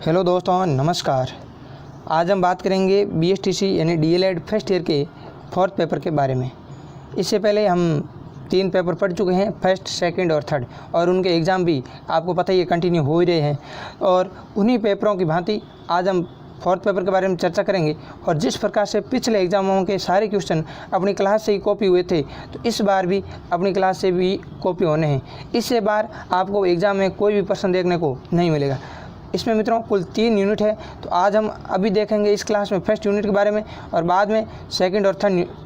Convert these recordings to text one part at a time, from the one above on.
Hello दोस्तों, नमस्कार। आज हम बात करेंगे BSTC यानी DLED फर्स्ट ईयर के फोर्थ पेपर के बारे में। इससे पहले हम 3 पेपर पढ़ चुके हैं, फर्स्ट, सेकंड और थर्ड, और उनके एग्ज़ाम भी आपको पता ही है कंटिन्यू हो ही रहे हैं। और उन्हीं पेपरों की भांति आज हम फोर्थ पेपर के बारे में चर्चा करेंगे। और जिस प्रकार से पिछले एग्ज़ामों के सारे क्वेश्चन अपनी क्लास से ही कॉपी हुए थे, तो इस बार भी अपनी क्लास से भी कॉपी होने हैं। इससे बार आपको एग्ज़ाम में कोई भी प्रश्न देखने को नहीं मिलेगा। इसमें मित्रों कुल 3 यूनिट है, तो आज हम अभी देखेंगे इस क्लास में फर्स्ट यूनिट के बारे में, और बाद में सेकंड और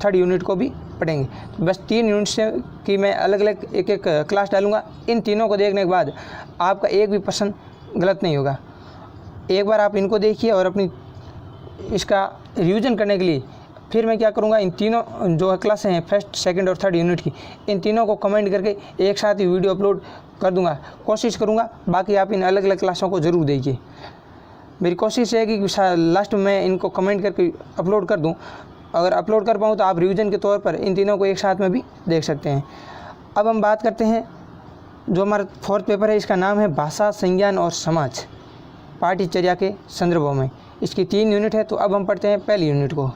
थर्ड यूनिट को भी पढ़ेंगे। तो बस 3 यूनिट से कि मैं अलग अलग एक एक क्लास डालूंगा। इन तीनों को देखने के बाद आपका एक भी प्रश्न गलत नहीं होगा। एक बार आप इनको देखिए और अपनी इसका रिवीजन करने के लिए फिर मैं क्या करूँगा, इन तीनों जो क्लासें हैं फर्स्ट, सेकंड और थर्ड यूनिट की, इन तीनों को कमेंट करके एक साथ ही वीडियो अपलोड कर दूंगा। कोशिश करूँगा बाकी आप इन अलग अलग क्लासों को ज़रूर देखिए। मेरी कोशिश है कि लास्ट में मैं इनको कमेंट करके अपलोड कर दूं। अगर अपलोड कर पाऊँ तो आप रिवीजन के तौर पर इन तीनों को एक साथ में भी देख सकते हैं। अब हम बात करते हैं जो हमारा फोर्थ पेपर है, इसका नाम है भाषा, संज्ञान और समाज, पाठ्यचर्या के संदर्भों में। इसकी 3 यूनिट है। तो अब हम पढ़ते हैं पहली यूनिट को।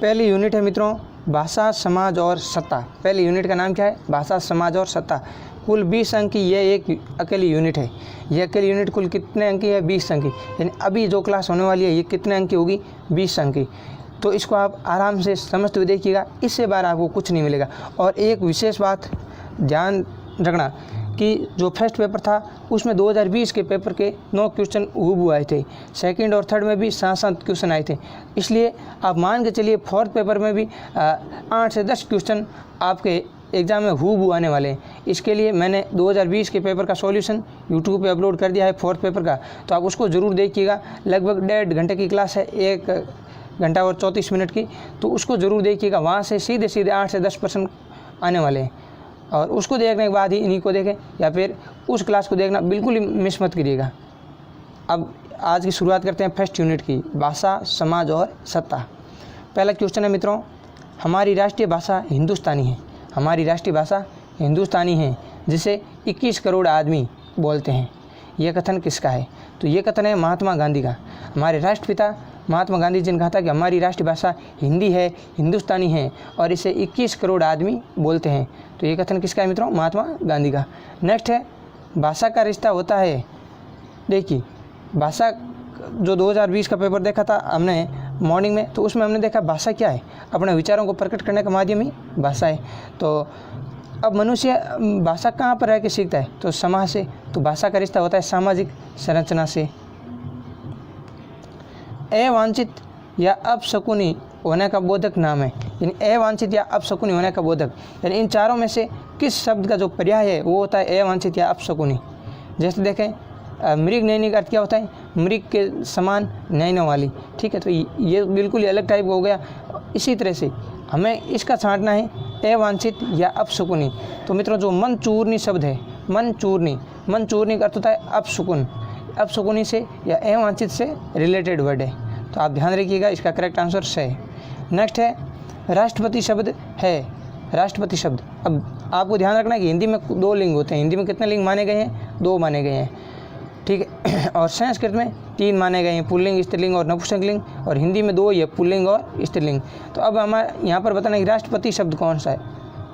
पहली यूनिट है मित्रों भाषा, समाज और सत्ता। पहली यूनिट का नाम क्या है? भाषा, समाज और सत्ता। कुल 20 अंक की यह एक अकेली यूनिट है। यह अकेली यूनिट कुल कितने अंक की है? 20 अंक की। यानी अभी जो क्लास होने वाली है ये कितने अंक की होगी? 20 अंक की। तो इसको आप आराम से समझते हुए देखिएगा, इससे बार आपको कुछ नहीं मिलेगा। और एक विशेष बात ध्यान रखना कि जो फर्स्ट पेपर था उसमें 2020 के पेपर के 9 क्वेश्चन हूबहू आए थे। सेकंड और थर्ड में भी 7-7 क्वेश्चन आए थे। इसलिए आप मान के चलिए फोर्थ पेपर में भी 8 से 10 क्वेश्चन आपके एग्ज़ाम में हूबहू आने वाले हैं। इसके लिए मैंने 2020 के पेपर का सॉल्यूशन यूट्यूब पे अपलोड कर दिया है फोर्थ पेपर का, तो आप उसको ज़रूर देखिएगा। लगभग 1.5 घंटे की क्लास है, 1 घंटा और 34 मिनट की, तो उसको ज़रूर देखिएगा। वहाँ से सीधे सीधे 8 से 10 प्रश्न आने वाले हैं। और उसको देखने के बाद ही इन्हीं को देखें, या फिर उस क्लास को देखना बिल्कुल ही मिस मत करिएगा। अब आज की शुरुआत करते हैं फर्स्ट यूनिट की, भाषा, समाज और सत्ता। पहला क्वेश्चन है मित्रों, हमारी राष्ट्रीय भाषा हिंदुस्तानी है। हमारी राष्ट्रीय भाषा हिंदुस्तानी है जिसे 21 करोड़ आदमी बोलते हैं। यह कथन किसका है? तो ये कथन है महात्मा गांधी का। हमारे राष्ट्रपिता महात्मा गांधी जी ने कहा था कि हमारी राष्ट्रीय भाषा हिंदी है, हिंदुस्तानी है, और इसे 21 करोड़ आदमी बोलते हैं। तो ये कथन किसका है मित्रों? महात्मा गांधी का। नेक्स्ट है भाषा का रिश्ता होता है। देखिए भाषा, जो 2020 का पेपर देखा था हमने मॉर्निंग में, तो उसमें हमने देखा भाषा क्या है? अपने विचारों को प्रकट करने का माध्यम ही भाषा है। तो अब मनुष्य भाषा कहाँ पर रह के सीखता है? तो समाज से। तो भाषा का रिश्ता होता है सामाजिक संरचना से। अवांछित या अपशकुनी होने का बोधक नाम है। यानी अवांछित या अपशकुनी होने का बोधक, यानी इन चारों में से किस शब्द का जो पर्याय है वो होता है अवांछित या अपशकुनी। जैसे देखें मृग नैनी का अर्थ क्या होता है? मृग के समान नैनों वाली। ठीक है, तो ये बिल्कुल ही अलग टाइप का हो गया। इसी तरह से हमें इसका छांटना है अवांछित या अपशकुनी। तो मित्रों जो मनचूरनी शब्द है, मनचूरनी का अर्थ होता है अपशकुन। अपशकुनी से या अवांछित से रिलेटेड वर्ड है। तो आप ध्यान रखिएगा, इसका करेक्ट आंसर से है। नेक्स्ट है राष्ट्रपति शब्द है। राष्ट्रपति शब्द, अब आपको ध्यान रखना है कि हिंदी में 2 लिंग होते हैं। हिंदी में कितने लिंग माने गए हैं? 2 माने गए हैं। ठीक है, और संस्कृत में 3 माने गए हैं, पुल्लिंग, स्त्रीलिंग और नपुंसकलिंग। और हिंदी में 2 ही है, पुल्लिंग और स्त्रीलिंग। तो अब हमारे यहाँ पर बताना है कि राष्ट्रपति शब्द कौन सा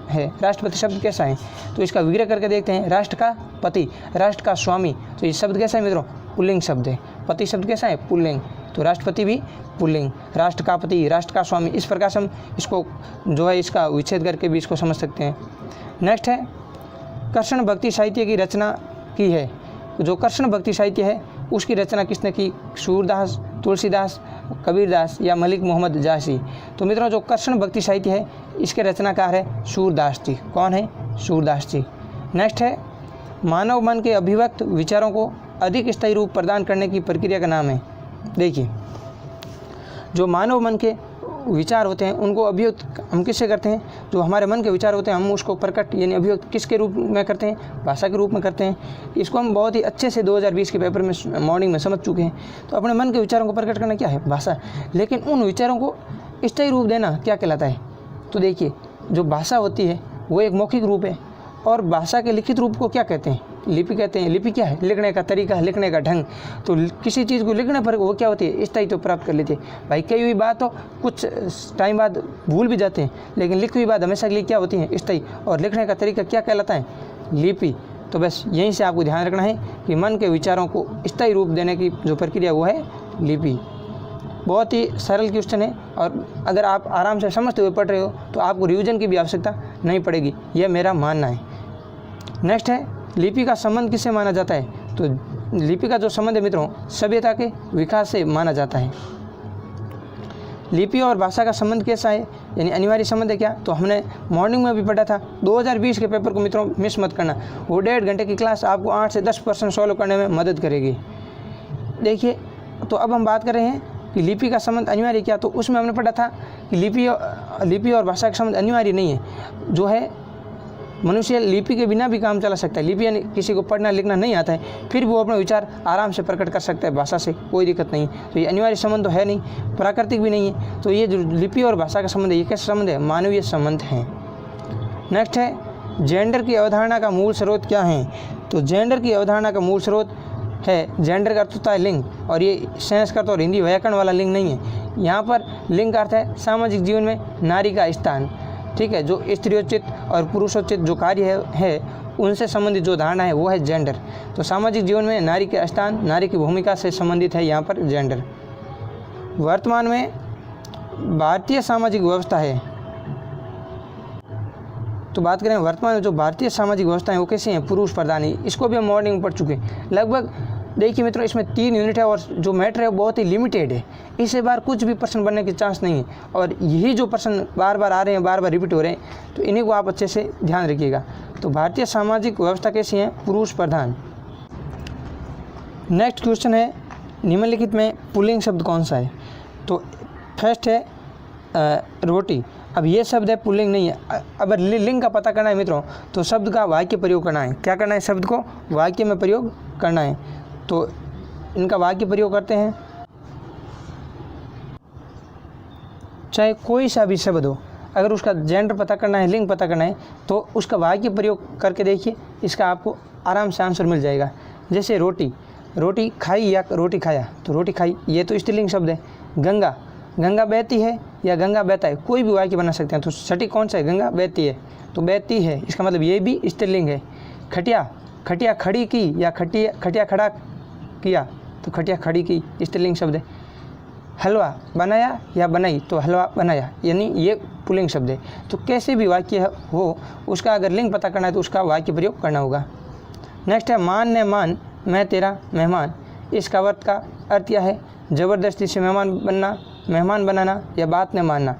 है, राष्ट्रपति शब्द कैसा है? तो इसका विग्रह करके देखते हैं। राष्ट्र का पति, राष्ट्र का स्वामी। तो ये शब्द कैसा है मित्रों? पुल्लिंग शब्द है। पति शब्द कैसा है? पुल्लिंग। तो राष्ट्रपति भी पुल्लिंग, राष्ट्र का पति, राष्ट्र का स्वामी। इस प्रकार से हम इसको जो है इसका विच्छेद करके भी इसको समझ सकते हैं। नेक्स्ट है कृष्ण भक्ति साहित्य की रचना की है। जो कृष्ण भक्ति साहित्य है उसकी रचना किसने की? सूरदास, तुलसीदास, कबीरदास या मलिक मोहम्मद जासी। तो मित्रों जो कृष्ण भक्ति साहित्य है इसके रचनाकार है सूरदास जी। कौन है? सूरदास जी। नेक्स्ट है मानव मन के अभिव्यक्त विचारों को अधिक स्थायी रूप प्रदान करने की प्रक्रिया का नाम है। देखिए जो मानव मन के विचार होते हैं उनको अभिव्यक्त हम किससे करते हैं? जो हमारे मन के विचार होते हैं हम उसको प्रकट यानी अभिव्यक्त किसके रूप में करते हैं? भाषा के रूप में करते हैं। इसको हम बहुत ही अच्छे से 2020 के पेपर में मॉर्निंग में समझ चुके हैं। तो अपने मन के विचारों को प्रकट करना क्या है? भाषा। लेकिन उन विचारों को स्थायी रूप देना क्या कहलाता है? तो देखिए जो भाषा होती है वो एक मौखिक रूप है, और भाषा के लिखित रूप को क्या कहते हैं? लिपि कहते हैं। लिपि क्या है? लिखने का तरीका, लिखने का ढंग। तो किसी चीज़ को लिखने पर वो क्या होती है? स्थायित्व प्राप्त कर लेती है। भाई कही हुई बात हो कुछ टाइम बाद भूल भी जाते हैं, लेकिन लिखी हुई बात हमेशा के लिए क्या होती है? स्थायी। और लिखने का तरीका क्या कहलाता है? लिपि। तो बस यहीं से आपको ध्यान रखना है कि मन के विचारों को स्थायी रूप देने की जो प्रक्रिया वो है लिपि। बहुत ही सरल क्वेश्चन है, और अगर आप आराम से समझते हुए पढ़ रहे हो तो आपको रिवीजन की भी आवश्यकता नहीं पड़ेगी, यह मेरा मानना है। नेक्स्ट है, लिपि का संबंध किससे माना जाता है? तो लिपि का जो संबंध है मित्रों, सभ्यता के विकास से माना जाता है। लिपि और भाषा का संबंध कैसा है, यानी अनिवार्य संबंध है क्या? तो हमने मॉर्निंग में भी पढ़ा था। 2020 के पेपर को मित्रों मिस मत करना, वो 1.5 घंटे की क्लास आपको 8 से 10% सॉल्व करने में मदद करेगी। देखिए, तो अब हम बात कर रहे हैं कि लिपि का संबंध अनिवार्य क्या? तो उसमें हमने पढ़ा था कि लिपि और भाषा का संबंध अनिवार्य नहीं है। जो है मनुष्य लिपि के बिना भी काम चला सकता है। लिपि यानी किसी को पढ़ना लिखना नहीं आता है, फिर वो अपने विचार आराम से प्रकट कर सकता है भाषा से, कोई दिक्कत नहीं। तो ये अनिवार्य संबंध तो है नहीं, प्राकृतिक भी नहीं है। तो ये जो लिपि और भाषा का संबंध है, ये कैसा संबंध है? मानवीय संबंध है। नेक्स्ट है, जेंडर की अवधारणा का मूल स्रोत क्या है? तो जेंडर की अवधारणा का मूल स्रोत है, जेंडर का अर्थ होता है लिंग, और ये संस्कृत और हिंदी व्याकरण वाला लिंग नहीं है। यहाँ पर लिंग का अर्थ है सामाजिक जीवन में नारी का स्थान। ठीक है, जो स्त्रियोचित और पुरुषोचित जो कार्य है उनसे संबंधित जो धारणा है वो है जेंडर। तो सामाजिक जीवन में नारी के स्थान, नारी की भूमिका से संबंधित है यहाँ पर जेंडर। वर्तमान में भारतीय सामाजिक व्यवस्था है, तो बात करें वर्तमान में जो भारतीय सामाजिक व्यवस्था है वो कैसी है? पुरुष प्रधान है। इसको भी हम मॉर्निंग में पढ़ चुके हैं लगभग। देखिए मित्रों, इसमें 3 यूनिट है और जो मैटर है वो बहुत ही लिमिटेड है। इससे बार कुछ भी प्रश्न बनने के चांस नहीं है, और यही जो प्रश्न बार बार आ रहे हैं, बार बार रिपीट हो रहे हैं, तो इन्हीं को आप अच्छे से ध्यान रखिएगा। तो भारतीय सामाजिक व्यवस्था कैसी है? पुरुष प्रधान। नेक्स्ट क्वेश्चन है, निम्नलिखित में पुल्लिंग शब्द कौन सा है? तो फर्स्ट है रोटी। अब ये शब्द है, पुल्लिंग नहीं है। अब लिंग का पता करना है मित्रों, तो शब्द का वाक्य प्रयोग करना है। क्या करना है? शब्द को वाक्य में प्रयोग करना है। तो इनका वाक्य प्रयोग करते हैं। चाहे कोई सा भी शब्द हो, अगर उसका जेंडर पता करना है, लिंग पता करना है, तो उसका वाक्य प्रयोग करके देखिए, इसका आपको आराम से आंसर मिल जाएगा। जैसे रोटी, रोटी खाई या रोटी खाया, तो रोटी खाई ये तो स्त्रीलिंग शब्द है। गंगा, गंगा बहती है या गंगा बहता है, कोई भी वाक्य बना सकते हैं। तो सटीक कौन सा है? गंगा बहती है, तो बहती है, इसका मतलब ये भी स्त्रीलिंग है। खटिया, खटिया खड़ी की या खटिया खड़ा किया, तो खटिया खड़ी की स्त्रीलिंग शब्द है। हलवा बनाया या बनाई, तो हलवा बनाया, यानी ये पुल्लिंग शब्द है। तो कैसे भी वाक्य हो, उसका अगर लिंग पता करना है तो उसका वाक्य प्रयोग करना होगा। नेक्स्ट है, मान ने मान मैं तेरा मेहमान। इसका अर्थ क्या है? ज़बरदस्ती से मेहमान बनाना या बात ने मानना।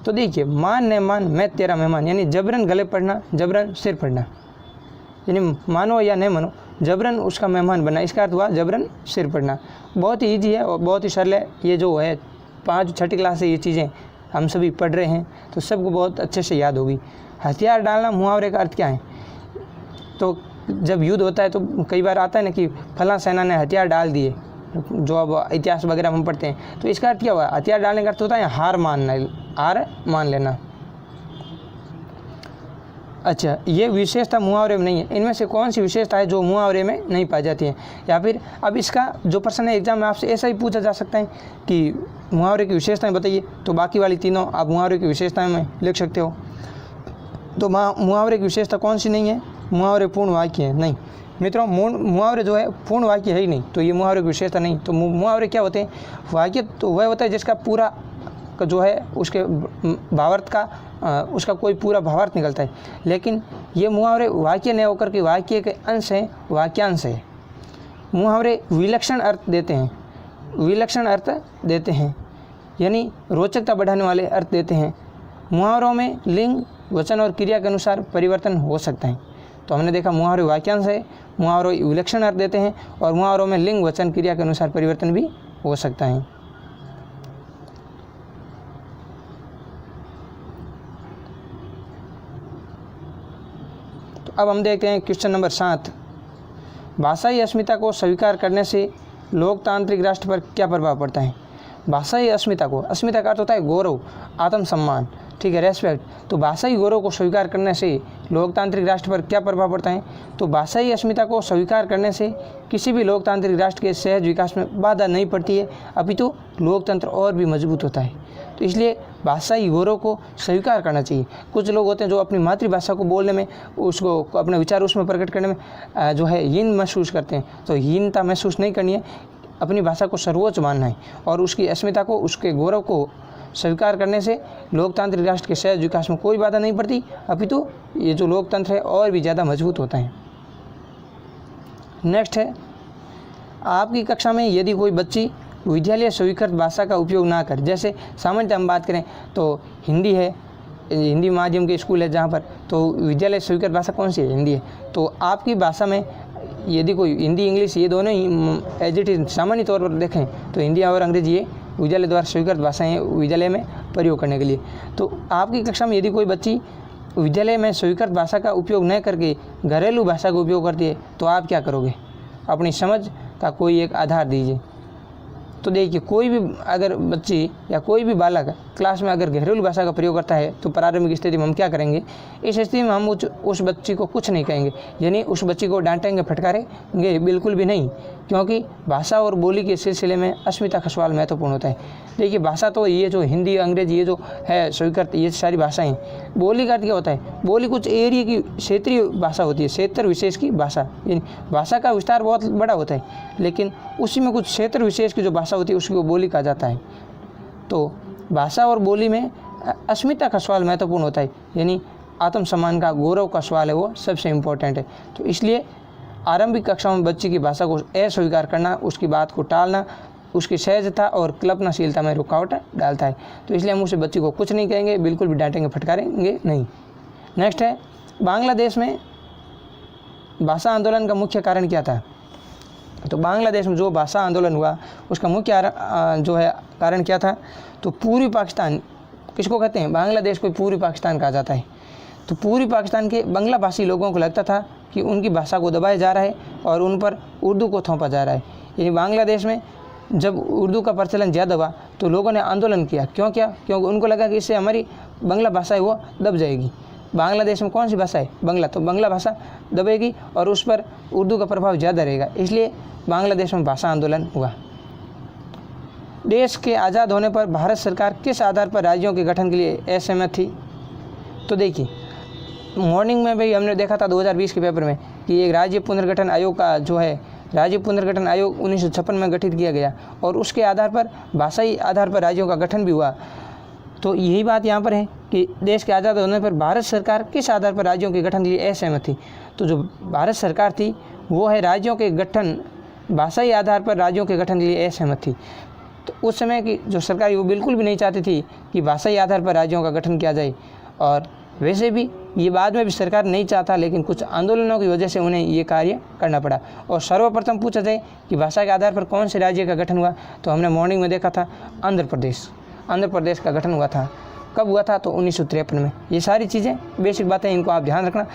तो देखिए, मान ने मान मैं तेरा मेहमान, यानी जबरन गले पड़ना, जबरन सिर पड़ना, यानी मानो या नहीं मानो, जबरन उसका मेहमान बनना। इसका अर्थ हुआ जबरन सिर पड़ना। बहुत ही ईजी है और बहुत ही सरल है। ये जो है 5-6 क्लास से ये चीज़ें हम सभी पढ़ रहे हैं, तो सबको बहुत अच्छे से याद होगी। हथियार डालना मुहावरे का अर्थ क्या है? तो जब युद्ध होता है तो कई बार आता है ना कि फलां सेना ने हथियार डाल दिए, जो अब इतिहास वगैरह हम पढ़ते हैं। तो इसका अर्थ क्या हुआ? हथियार डालने का अर्थ होता है हार मान लेना। अच्छा, ये विशेषता मुहावरे में नहीं है। इनमें से कौन सी विशेषता है जो मुहावरे में नहीं पाई जाती है? या फिर अब इसका जो प्रश्न है एग्जाम में आपसे ऐसा ही पूछा जा सकता है कि मुहावरे की विशेषताएं बताइए, तो बाकी वाली तीनों आप मुहावरे की विशेषताएं में लिख सकते हो। तो मुहावरे की विशेषता कौन सी नहीं है? मुहावरे पूर्ण वाक्य है। नहीं मित्रों, मुहावरे जो है पूर्ण वाक्य है ही नहीं, तो ये मुहावरे की विशेषता नहीं। तो मुहावरे क्या होते हैं? वाक्य तो वह होता है जिसका पूरा जो है उसके भावार्थ का उसका कोई पूरा भावार्थ निकलता है। लेकिन ये मुहावरे वाक्य नहीं होकर के वाक्य के अंश हैं, वाक्यांश है। मुहावरे विलक्षण अर्थ देते हैं, यानी रोचकता बढ़ाने वाले अर्थ देते हैं। मुहावरों में लिंग, वचन और क्रिया के अनुसार परिवर्तन हो सकता है। तो हमने देखा मुहावरे वाक्यांश है, मुहावरे विलक्षण अर्थ देते हैं, और मुहावरों में लिंग, वचन, क्रिया के अनुसार परिवर्तन भी हो सकता है। तो अब हम देखते हैं क्वेश्चन नंबर 7। भाषाई अस्मिता को स्वीकार करने से लोकतांत्रिक राष्ट्र पर क्या प्रभाव पड़ता है? भाषाई अस्मिता को, अस्मिता का अर्थ होता है गौरव, आत्मसम्मान, ठीक है, रेस्पेक्ट। तो भाषाई गौरव को स्वीकार करने से लोकतांत्रिक राष्ट्र पर क्या प्रभाव पड़ता है? तो भाषाई अस्मिता को स्वीकार करने से किसी भी लोकतांत्रिक राष्ट्र के सहज विकास में बाधा नहीं पड़ती है, अपितु लोकतंत्र और भी मजबूत होता है। तो इसलिए भाषाई गौरव को स्वीकार करना चाहिए। कुछ लोग होते हैं जो अपनी मातृभाषा को बोलने में, उसको अपने विचार उसमें प्रकट करने में जो है हीन महसूस करते हैं। तो हीनता महसूस नहीं करनी है, अपनी भाषा को सर्वोच्च मानना है और उसकी अस्मिता को, उसके गौरव को स्वीकार करने से लोकतांत्रिक राष्ट्र के सहज विकास में कोई बाधा नहीं पड़ती, अपितु ये जो लोकतंत्र है और भी ज़्यादा मजबूत होता है। नेक्स्ट है, आपकी कक्षा में यदि कोई बच्ची विद्यालय स्वीकृत भाषा का उपयोग ना करे, जैसे सामान्यतः हम बात करें तो हिंदी है, हिंदी माध्यम के स्कूल है जहाँ पर, तो विद्यालय स्वीकृत भाषा कौन सी है? हिंदी है। तो आपकी भाषा में यदि कोई हिंदी इंग्लिश ये दोनों ही एज इट इज सामान्य तौर पर देखें तो हिंदी और अंग्रेजी ये विद्यालय द्वारा स्वीकृत भाषाएं विद्यालय में प्रयोग करने के लिए। तो आपकी कक्षा में यदि कोई बच्ची विद्यालय में स्वीकृत भाषा का उपयोग न करके घरेलू भाषा का उपयोग करती है तो आप क्या करोगे? अपनी समझ का कोई एक आधार दीजिए। तो देखिए, कोई भी अगर बच्ची या कोई भी बालक क्लास में अगर घरेलू भाषा का प्रयोग करता है तो प्रारंभिक स्थिति में हम क्या करेंगे? इस स्थिति में हम उस बच्ची को कुछ नहीं कहेंगे, यानी उस बच्ची को डांटेंगे, फटकारेंगे बिल्कुल भी नहीं, क्योंकि भाषा और बोली के सिलसिले में अस्मिता का सवाल महत्वपूर्ण होता है। देखिए, भाषा तो ये जो हिंदी अंग्रेजी ये जो है स्वीकृत, ये सारी भाषाएं, बोली का क्या होता है? बोली कुछ एरिया की क्षेत्रीय भाषा होती है, क्षेत्र विशेष की भाषा, यानी भाषा का विस्तार बहुत बड़ा होता है, लेकिन उसी में कुछ क्षेत्र विशेष की जो भाषा होती है उसकी वो बोली कहा जाता है। तो भाषा और बोली में अस्मिता का सवाल महत्वपूर्ण होता है, यानी आत्मसम्मान का, गौरव का सवाल है, वो सबसे इम्पोर्टेंट है। तो इसलिए आरंभिक कक्षाओं में बच्चे की भाषा को अस्वीकार करना, उसकी बात को टालना, उसकी सहजता और कल्पनाशीलता में रुकावट डालता है। तो इसलिए हम उसे बच्ची को कुछ नहीं कहेंगे, बिल्कुल भी डांटेंगे, फटकारेंगे नहीं। नेक्स्ट है, बांग्लादेश में भाषा आंदोलन का मुख्य कारण क्या था? तो बांग्लादेश में जो भाषा आंदोलन हुआ उसका मुख्य जो है कारण क्या था? तो पूर्वी पाकिस्तान किसको कहते हैं? बांग्लादेश को पूर्वी पाकिस्तान कहा जाता है। तो पूर्वी पाकिस्तान के बांग्ला भाषी लोगों को लगता था कि उनकी भाषा को दबाया जा रहा है और उन पर उर्दू को थोपा जा रहा है। यानी बांग्लादेश में जब उर्दू का प्रचलन ज़्यादा हुआ तो लोगों ने आंदोलन किया। क्यों किया? क्योंकि उनको लगा कि इससे हमारी बांग्ला भाषा है वो दब जाएगी। बांग्लादेश में कौन सी भाषा है? बांग्ला। तो बांग्ला भाषा दबेगी और उस पर उर्दू का प्रभाव ज़्यादा रहेगा, इसलिए बांग्लादेश में भाषा आंदोलन हुआ। देश के आज़ाद होने पर भारत सरकार किस आधार पर राज्यों के गठन के लिए असहमत थी? तो देखिए, मॉर्निंग में भी हमने देखा था 2020 के पेपर में कि एक राज्य पुनर्गठन आयोग का जो है, राज्य पुनर्गठन आयोग 1956 में गठित किया गया और उसके आधार पर, भाषाई आधार पर राज्यों का गठन भी हुआ। तो यही बात यहाँ पर है कि देश के आज़ाद होने पर भारत सरकार किस आधार पर राज्यों के गठन के लिए असहमत थी? तो जो भारत सरकार थी वो है राज्यों के गठन, भाषाई आधार पर राज्यों के गठन के लिए असहमत थी। तो उस समय की जो सरकार वो बिल्कुल भी नहीं चाहती थी कि भाषाई आधार पर राज्यों का गठन किया जाए, और वैसे भी ये बाद में भी सरकार नहीं चाहता, लेकिन कुछ आंदोलनों की वजह से उन्हें ये कार्य करना पड़ा। और सर्वप्रथम पूछा जाए कि भाषा के आधार पर कौन से राज्य का गठन हुआ, तो हमने मॉर्निंग में देखा था आंध्र प्रदेश का गठन हुआ था। कब हुआ था? तो 1953 में। ये सारी चीज़ें बेसिक बातें, इनको आप ध्यान रखना।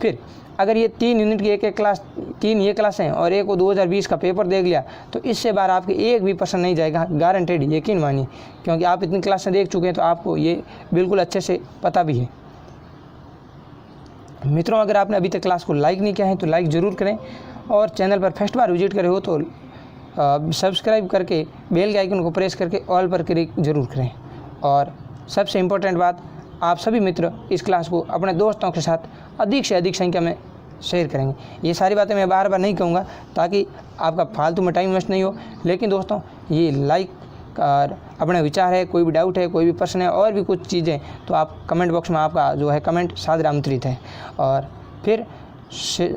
फिर अगर ये 3 यूनिट की एक क्लास, 3 ये क्लास हैं और एक को 2020 का पेपर देख लिया तो इससे बार आपके एक भी प्रश्न नहीं जाएगा, गारंटेड, यकीन मानिए, क्योंकि आप इतनी क्लासें देख चुके हैं तो आपको ये बिल्कुल अच्छे से पता भी है। मित्रों, अगर आपने अभी तक क्लास को लाइक नहीं किया है तो लाइक ज़रूर करें, और चैनल पर फर्स्ट बार विजिट करे हो तो सब्सक्राइब करके बेल के आइकन को प्रेस करके ऑल पर क्लिक जरूर करें। और सबसे इम्पोर्टेंट बात, आप सभी मित्र इस क्लास को अपने दोस्तों के साथ अधिक से अधिक संख्या में शेयर करेंगे। ये सारी बातें मैं बार बार नहीं कहूँगा ताकि आपका फालतू में टाइम वेस्ट नहीं हो, लेकिन दोस्तों ये लाइक और अपने विचार है, कोई भी डाउट है, कोई भी प्रश्न है और भी कुछ चीज़ें, तो आप कमेंट बॉक्स में आपका जो है कमेंट सादर आमंत्रित है, और फिर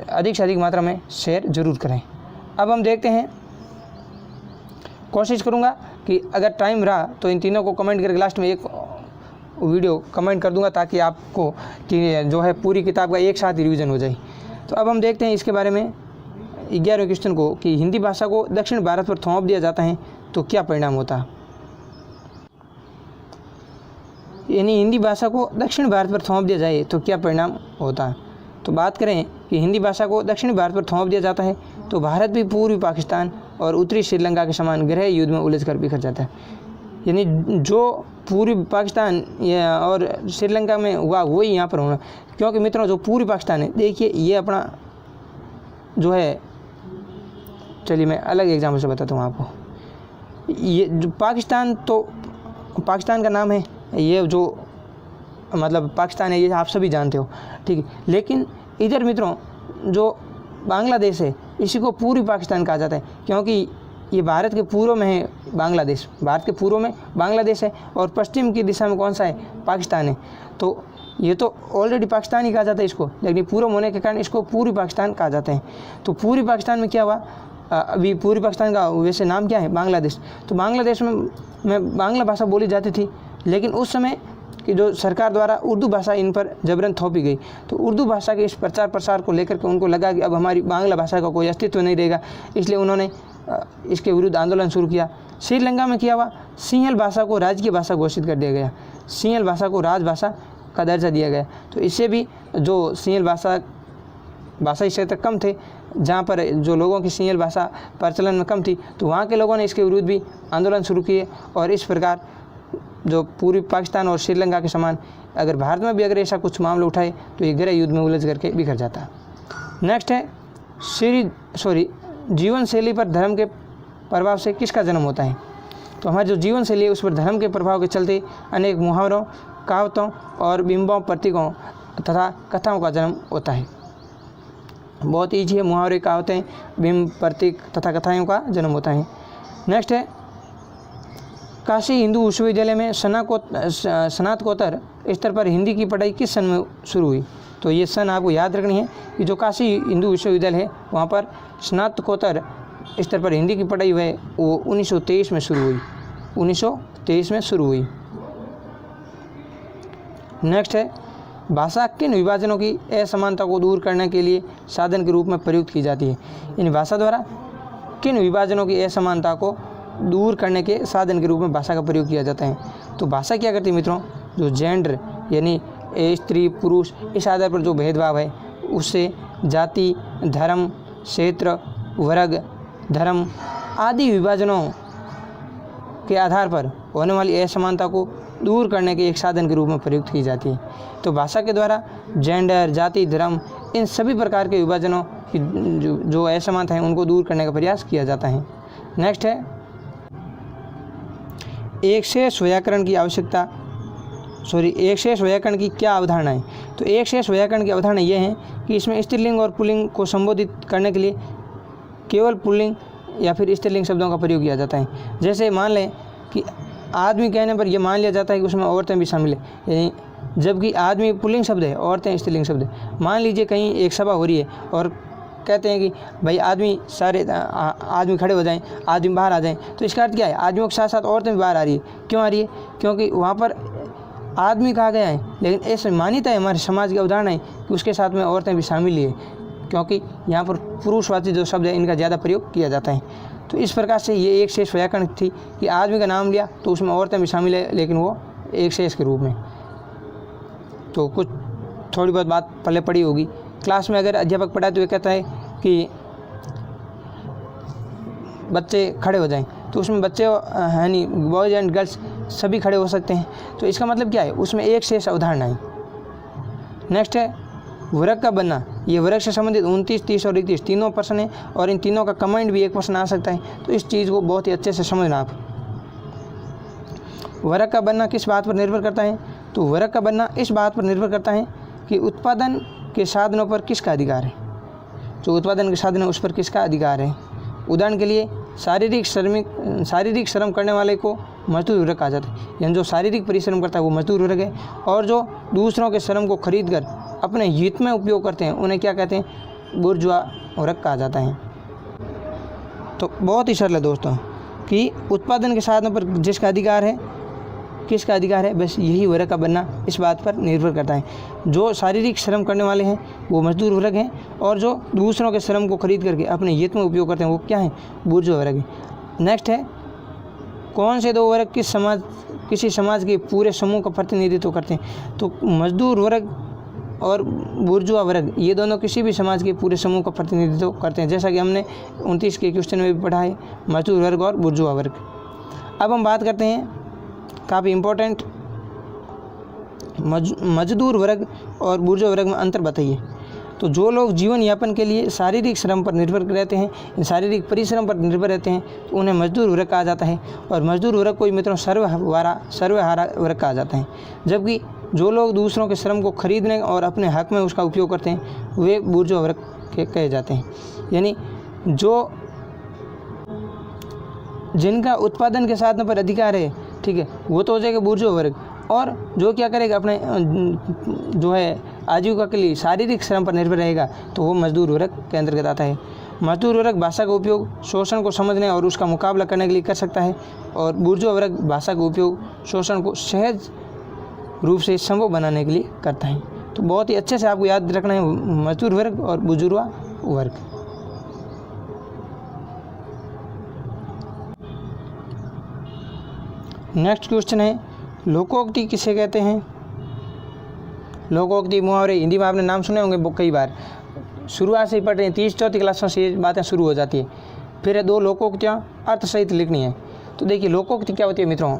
अधिक से अधिक मात्रा में शेयर ज़रूर करें। अब हम देखते हैं, कोशिश करूँगा कि अगर टाइम रहा तो इन तीनों को कमेंट करके लास्ट में एक वीडियो कमेंट कर दूंगा ताकि आपको जो है पूरी किताब का एक साथ रिवीजन हो जाए। तो अब हम देखते हैं इसके बारे में 11वें क्वेश्चन को कि हिंदी भाषा को दक्षिण भारत पर थोप दिया जाता है तो क्या परिणाम होता है। यानी हिंदी भाषा को दक्षिण भारत पर थोप दिया जाए तो क्या परिणाम होता है। तो बात करें कि हिंदी भाषा को दक्षिण भारत पर थोप दिया जाता है तो भारत भी पूर्वी पाकिस्तान और उत्तरी श्रीलंका के समान गृह युद्ध में उलझकर बिखर जाता है। यानी जो पूर्वी पाकिस्तान या और श्रीलंका में हुआ वही यहाँ पर होना। क्योंकि मित्रों जो पूर्वी पाकिस्तान है, देखिए ये अपना जो है, चलिए मैं अलग एग्जाम्पल से बताता हूँ आपको। ये जो पाकिस्तान, तो पाकिस्तान का नाम है, ये जो मतलब पाकिस्तान है ये आप सभी जानते हो, ठीक है। लेकिन इधर मित्रों जो बांग्लादेश है इसी को पूर्वी पाकिस्तान कहा जाता है, क्योंकि ये भारत के पूर्व में है बांग्लादेश, भारत के पूर्व में बांग्लादेश है और पश्चिम की दिशा में कौन सा है, पाकिस्तान है। तो ये तो ऑलरेडी पाकिस्तान ही कहा जाता है इसको, लेकिन पूर्व होने के कारण इसको पूर्वी पाकिस्तान कहा जाता है। तो पूर्वी पाकिस्तान में क्या हुआ, अभी पूर्वी पाकिस्तान का वैसे नाम क्या है, बांग्लादेश। तो बांग्लादेश में बांग्ला भाषा बोली जाती थी, लेकिन उस समय कि जो सरकार द्वारा उर्दू भाषा इन पर जबरन थोपी गई, तो उर्दू भाषा के इस प्रचार प्रसार को लेकर के उनको लगा कि अब हमारी बांग्ला भाषा का कोई अस्तित्व नहीं रहेगा, इसलिए उन्होंने इसके विरुद्ध आंदोलन शुरू किया। श्रीलंका में क्या हुआ, सिंहल भाषा को राजकीय भाषा घोषित कर दिया गया, सिंहल भाषा को राजभाषा का दर्जा दिया गया। तो इससे भी जो सिंहल भाषाई क्षेत्र कम थे, जहाँ पर जो लोगों की सिंहल भाषा प्रचलन में कम थी, तो वहाँ के लोगों ने इसके विरुद्ध भी आंदोलन शुरू किए। और इस प्रकार जो पूर्वी पाकिस्तान और श्रीलंका के समान अगर भारत में भी अगर ऐसा कुछ मामला उठाए तो ये गृह युद्ध में उलझ करके बिखर जाता है। नेक्स्ट है जीवन शैली पर धर्म के प्रभाव से किसका जन्म होता है। तो हमारी जो जीवन शैली है उस पर धर्म के प्रभाव के चलते अनेक मुहावरों, कहावतों और बिंबों, प्रतीकों तथा कथाओं का जन्म होता है। बहुत ईजी है, मुहावरे, कहावतें, बिंब, प्रतीक तथा कथाओं का जन्म होता है। नेक्स्ट है काशी हिंदू विश्वविद्यालय में स्नातकोत्तर स्तर पर हिंदी की पढ़ाई किस सन में शुरू हुई। तो ये सन आपको याद रखनी है कि जो काशी हिंदू विश्वविद्यालय है वहाँ पर स्नातकोत्तर स्तर पर हिंदी की पढ़ाई हुई वो 1923 में शुरू हुई, 1923 में शुरू हुई। नेक्स्ट है भाषा किन विभाजनों की असमानता को दूर करने के लिए साधन के रूप में प्रयुक्त की जाती है। इन भाषा द्वारा किन विभाजनों की असमानता को दूर करने के साधन के रूप में भाषा का प्रयोग किया जाता है। तो भाषा क्या करती है मित्रों, जो जेंडर यानी स्त्री पुरुष इस आधार पर जो भेदभाव है उससे जाति, धर्म, क्षेत्र, वर्ग, धर्म आदि विभाजनों के आधार पर होने वाली असमानता को दूर करने के एक साधन के रूप में प्रयुक्त की जाती है। तो भाषा के द्वारा जेंडर, जाति, धर्म इन सभी प्रकार के विभाजनों की जो असमानता है उनको दूर करने का प्रयास किया जाता है। नेक्स्ट है एक शेष व्याकरण की आवश्यकता, एक शेष व्याकरण की क्या अवधारणा है। तो एक शेष व्याकरण की अवधारणा यह है कि इसमें स्त्रीलिंग और पुल्लिंग को संबोधित करने के लिए केवल पुल्लिंग या फिर स्त्रीलिंग शब्दों का प्रयोग किया जाता है। जैसे मान लें कि आदमी कहने पर यह मान लिया जाता है कि उसमें औरतें भी शामिल है, यानी जबकि आदमी पुल्लिंग शब्द है, औरतें स्त्रीलिंग शब्द है। मान लीजिए कहीं एक सभा हो रही है और कहते हैं कि भाई आदमी खड़े हो जाएं, आदमी बाहर आ जाएं, तो इसका अर्थ क्या है, आदमियों के साथ साथ औरतें भी बाहर आ रही है। क्यों आ रही है, क्योंकि वहाँ पर आदमी कहा गया है, लेकिन ऐसे मान्यता है हमारे समाज की अवधारणा है कि उसके साथ में औरतें भी शामिल है, क्योंकि यहाँ पर पुरुषवाची जो शब्द है इनका ज़्यादा प्रयोग किया जाता है। तो इस प्रकार से ये एक शेष व्याकरण थी कि आदमी का नाम लिया तो उसमें औरतें भी शामिल है, लेकिन वो एक शेष के रूप में। तो कुछ थोड़ी बहुत बात पहले पढ़ी होगी क्लास में, अगर अध्यापक पढ़ाते हुए कहता है कि बच्चे खड़े हो जाएं, तो उसमें बच्चे है नहीं, बॉयज़ एंड गर्ल्स सभी खड़े हो सकते हैं। तो इसका मतलब क्या है, उसमें एक शेष अवधारणा है। नेक्स्ट है वर्ग का बनना। ये वर्ग से संबंधित 29, 30 और 31 तीनों प्रश्न है और इन तीनों का कमेंट भी एक प्रश्न आ सकता है। तो इस चीज़ को बहुत ही अच्छे से समझना आप। वर्ग का बनना किस बात पर निर्भर करता है। तो वर्ग का बनना इस बात पर निर्भर करता है कि उत्पादन के साधनों पर किसका अधिकार है। जो उत्पादन के साधन है उस पर किसका अधिकार है। उदाहरण के लिए शारीरिक श्रम करने वाले को मजदूर वर्ग कहा जाता है, यानी जो शारीरिक परिश्रम करता है वो मजदूर वर्ग है। और जो दूसरों के श्रम को खरीद कर अपने हित में उपयोग करते हैं उन्हें क्या कहते हैं, बुर्जुआ वर्ग कहा जाता है। तो बहुत ही सरल है दोस्तों कि उत्पादन के साधनों पर जिसका अधिकार है, किसका अधिकार है, बस यही वर्ग का बनना इस बात पर निर्भर करता है। जो शारीरिक श्रम करने वाले हैं वो मजदूर वर्ग हैं, और जो दूसरों के श्रम को खरीद करके अपने हित में उपयोग करते हैं वो क्या है, बुर्जुआ वर्ग है। नेक्स्ट है कौन से दो वर्ग किसी समाज के पूरे समूह का प्रतिनिधित्व करते हैं। तो मजदूर वर्ग और बुर्जुआ वर्ग ये दोनों किसी भी समाज के पूरे समूह का प्रतिनिधित्व करते हैं, जैसा कि हमने 29 के क्वेश्चन में भी पढ़ा है, मजदूर वर्ग और बुर्जुआ वर्ग। अब हम बात करते हैं काफ़ी इम्पोर्टेंट। मजदूर वर्ग और बुर्जुआ वर्ग में अंतर बताइए। तो जो लोग जीवन यापन के लिए शारीरिक श्रम पर निर्भर रहते हैं, शारीरिक परिश्रम पर निर्भर रहते हैं, तो उन्हें मजदूर वर्ग कहा जाता है। और मजदूर वर्ग को मित्रों सर्वहारा वर्ग कहा जाता है। जबकि जो लोग दूसरों के श्रम को खरीदने और अपने हक में उसका उपयोग करते हैं वे बुर्जुआ वर्ग के कहे जाते हैं। यानी जो जिनका उत्पादन के साधन पर अधिकार है, ठीक है, वो तो हो जाएगा बुर्जुआ वर्ग। और जो क्या करेगा, अपने जो है आजीविका के लिए शारीरिक श्रम पर निर्भर रहेगा, तो वो मजदूर वर्ग के अंतर्गत आता है। मजदूर वर्ग भाषा का उपयोग शोषण को समझने और उसका मुकाबला करने के लिए कर सकता है, और बुर्जुआ वर्ग भाषा का उपयोग शोषण को सहज रूप से संभव बनाने के लिए करता है। तो बहुत ही अच्छे से आपको याद रखना है मजदूर वर्ग और बुर्जुआ वर्ग। नेक्स्ट क्वेश्चन है, लोकोक्ति किसे कहते हैं? लोकोक्ति, मुहावरे, हिंदी में आपने नाम सुने होंगे कई बार, शुरुआत से ही पढ़ रहे हैं, 3-4 क्लासों से ये बातें शुरू हो जाती है। फिर है 2 लोकोक्तियाँ अर्थ सहित लिखनी है। तो देखिए लोकोक्ति क्या होती है मित्रों।